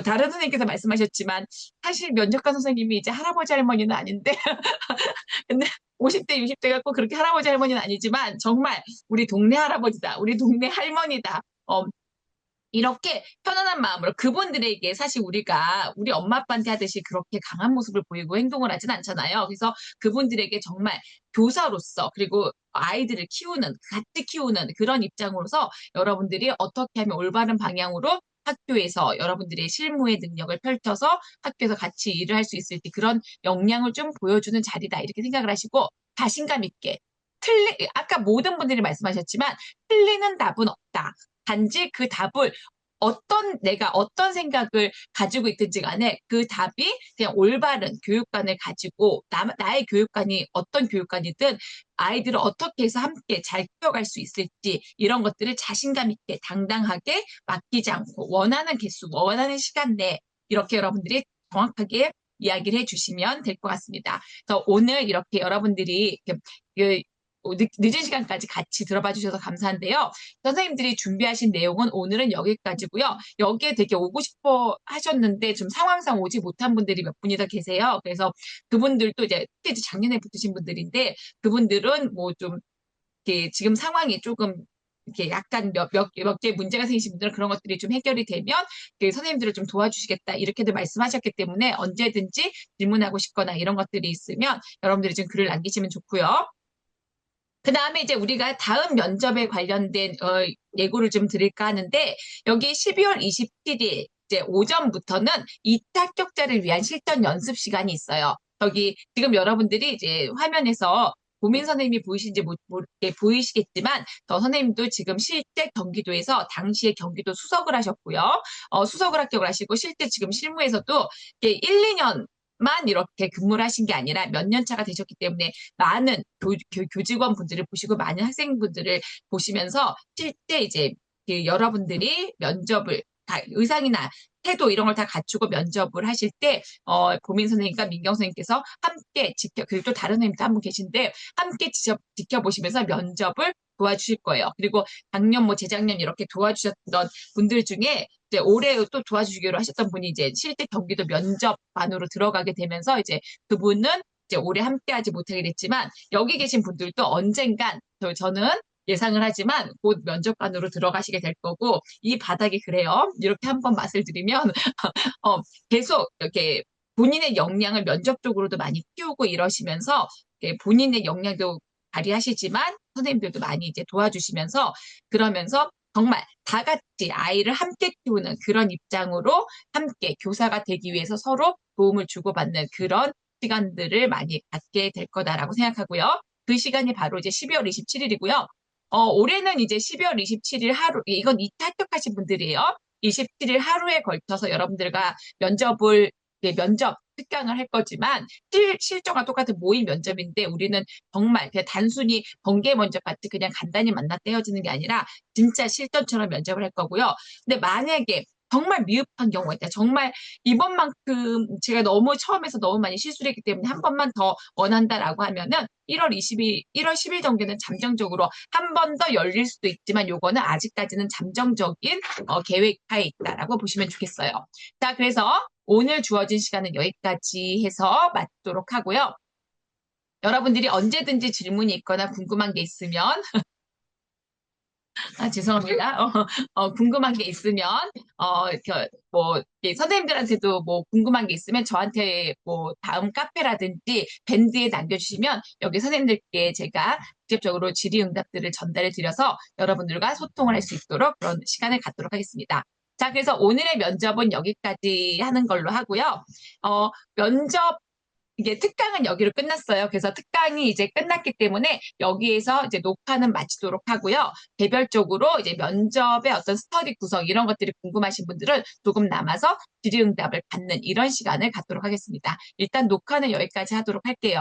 다른 선생님께서 말씀하셨지만, 사실 면접관 선생님이 이제 할아버지 할머니는 아닌데, 근데 50대, 60대 갖고 그렇게 할아버지 할머니는 아니지만, 정말 우리 동네 할아버지다, 우리 동네 할머니다, 이렇게 편안한 마음으로 그분들에게 사실 우리가 우리 엄마 아빠한테 하듯이 그렇게 강한 모습을 보이고 행동을 하진 않잖아요. 그래서 그분들에게 정말 교사로서 그리고 아이들을 같이 키우는 그런 입장으로서 여러분들이 어떻게 하면 올바른 방향으로 학교에서 여러분들의 실무의 능력을 펼쳐서 학교에서 같이 일을 할 수 있을지 그런 역량을 좀 보여주는 자리다. 이렇게 생각을 하시고 자신감 있게 아까 모든 분들이 말씀하셨지만 틀리는 답은 없다. 단지 그 답을 내가 어떤 생각을 가지고 있든지 간에 그 답이 그냥 올바른 교육관을 가지고 나의 교육관이 어떤 교육관이든 아이들을 어떻게 해서 함께 잘 키워갈 수 있을지 이런 것들을 자신감 있게 당당하게 맡기지 않고 원하는 개수, 원하는 시간 내에 이렇게 여러분들이 정확하게 이야기를 해주시면 될 것 같습니다. 그래서 오늘 이렇게 여러분들이 늦은 시간까지 같이 들어봐 주셔서 감사한데요. 선생님들이 준비하신 내용은 오늘은 여기까지고요. 여기에 되게 오고 싶어 하셨는데 좀 상황상 오지 못한 분들이 몇 분이 더 계세요. 그래서 그분들도 특히 이제 작년에 붙으신 분들인데 그분들은 뭐 좀 지금 상황이 조금 이렇게 약간 몇 개 문제가 생기신 분들은 그런 것들이 좀 해결이 되면 선생님들을 좀 도와주시겠다 이렇게들 말씀하셨기 때문에 언제든지 질문하고 싶거나 이런 것들이 있으면 여러분들이 좀 글을 남기시면 좋고요. 그 다음에 이제 우리가 다음 면접에 관련된 예고를 좀 드릴까 하는데 여기 12월 27일 이제 오전부터는 2차 합격자를 위한 실전 연습 시간이 있어요. 여기 지금 여러분들이 이제 화면에서 고민 선생님이 보이시는지 보이시겠지만 저 선생님도 지금 실제 경기도에서 당시에 경기도 수석을 하셨고요. 수석을 합격을 하시고 실제 지금 실무에서도 1, 2년 이렇게 근무를 하신 게 아니라 몇 년 차가 되셨기 때문에 많은 교직원 분들을 보시고 많은 학생분들을 보시면서 실제 이제 여러분들이 면접을 의상이나 태도 이런 걸 다 갖추고 면접을 하실 때 보민 선생님과 민경 선생님께서 함께 그리고 또 다른 선생님도 한 분 계신데 함께 지켜보시면서 면접을 도와주실 거예요. 그리고 작년 재작년 이렇게 도와주셨던 분들 중에 이제 올해 또 도와주기로 하셨던 분이 이제 실제 경기도 면접반으로 들어가게 되면서 이제 그분은 이제 올해 함께하지 못하게 됐지만 여기 계신 분들도 언젠간 저는 예상을 하지만 곧 면접관으로 들어가시게 될 거고 이 바닥이 그래요. 이렇게 한번 맛을 들이면 계속 이렇게 본인의 역량을 면접적으로도 많이 키우고 이러시면서 본인의 역량도 발휘하시지만 선생님들도 많이 이제 도와주시면서 그러면서 정말 다 같이 아이를 함께 키우는 그런 입장으로 함께 교사가 되기 위해서 서로 도움을 주고받는 그런 시간들을 많이 갖게 될 거다라고 생각하고요. 그 시간이 바로 이제 12월 27일이고요. 올해는 이제 12월 27일 하루, 이건 2차 합격하신 분들이에요. 27일 하루에 걸쳐서 여러분들과 면접 특강을 할 거지만, 실전과 똑같은 모의 면접인데, 우리는 정말 그냥 단순히 번개 면접 같이 그냥 간단히 만났다 헤어지는 게 아니라, 진짜 실전처럼 면접을 할 거고요. 근데 만약에 정말 미흡한 경우가 있다. 정말 이번만큼 제가 너무 처음에서 너무 많이 실수를 했기 때문에 한 번만 더 원한다라고 하면은 1월 10일 정도는 잠정적으로 한 번 더 열릴 수도 있지만 요거는 아직까지는 잠정적인 계획하에 있다라고 보시면 좋겠어요. 자, 그래서 오늘 주어진 시간은 여기까지 해서 마치도록 하고요. 여러분들이 언제든지 질문이 있거나 궁금한 게 있으면 죄송합니다. 궁금한 게 있으면, 선생님들한테도 궁금한 게 있으면 저한테 다음 카페라든지 밴드에 남겨주시면 여기 선생님들께 제가 직접적으로 질의응답들을 전달해 드려서 여러분들과 소통을 할 수 있도록 그런 시간을 갖도록 하겠습니다. 자, 그래서 오늘의 면접은 여기까지 하는 걸로 하고요. 이게 특강은 여기로 끝났어요. 그래서 특강이 이제 끝났기 때문에 여기에서 이제 녹화는 마치도록 하고요. 개별적으로 이제 면접의 어떤 스터디 구성 이런 것들이 궁금하신 분들은 조금 남아서 질의응답을 받는 이런 시간을 갖도록 하겠습니다. 일단 녹화는 여기까지 하도록 할게요.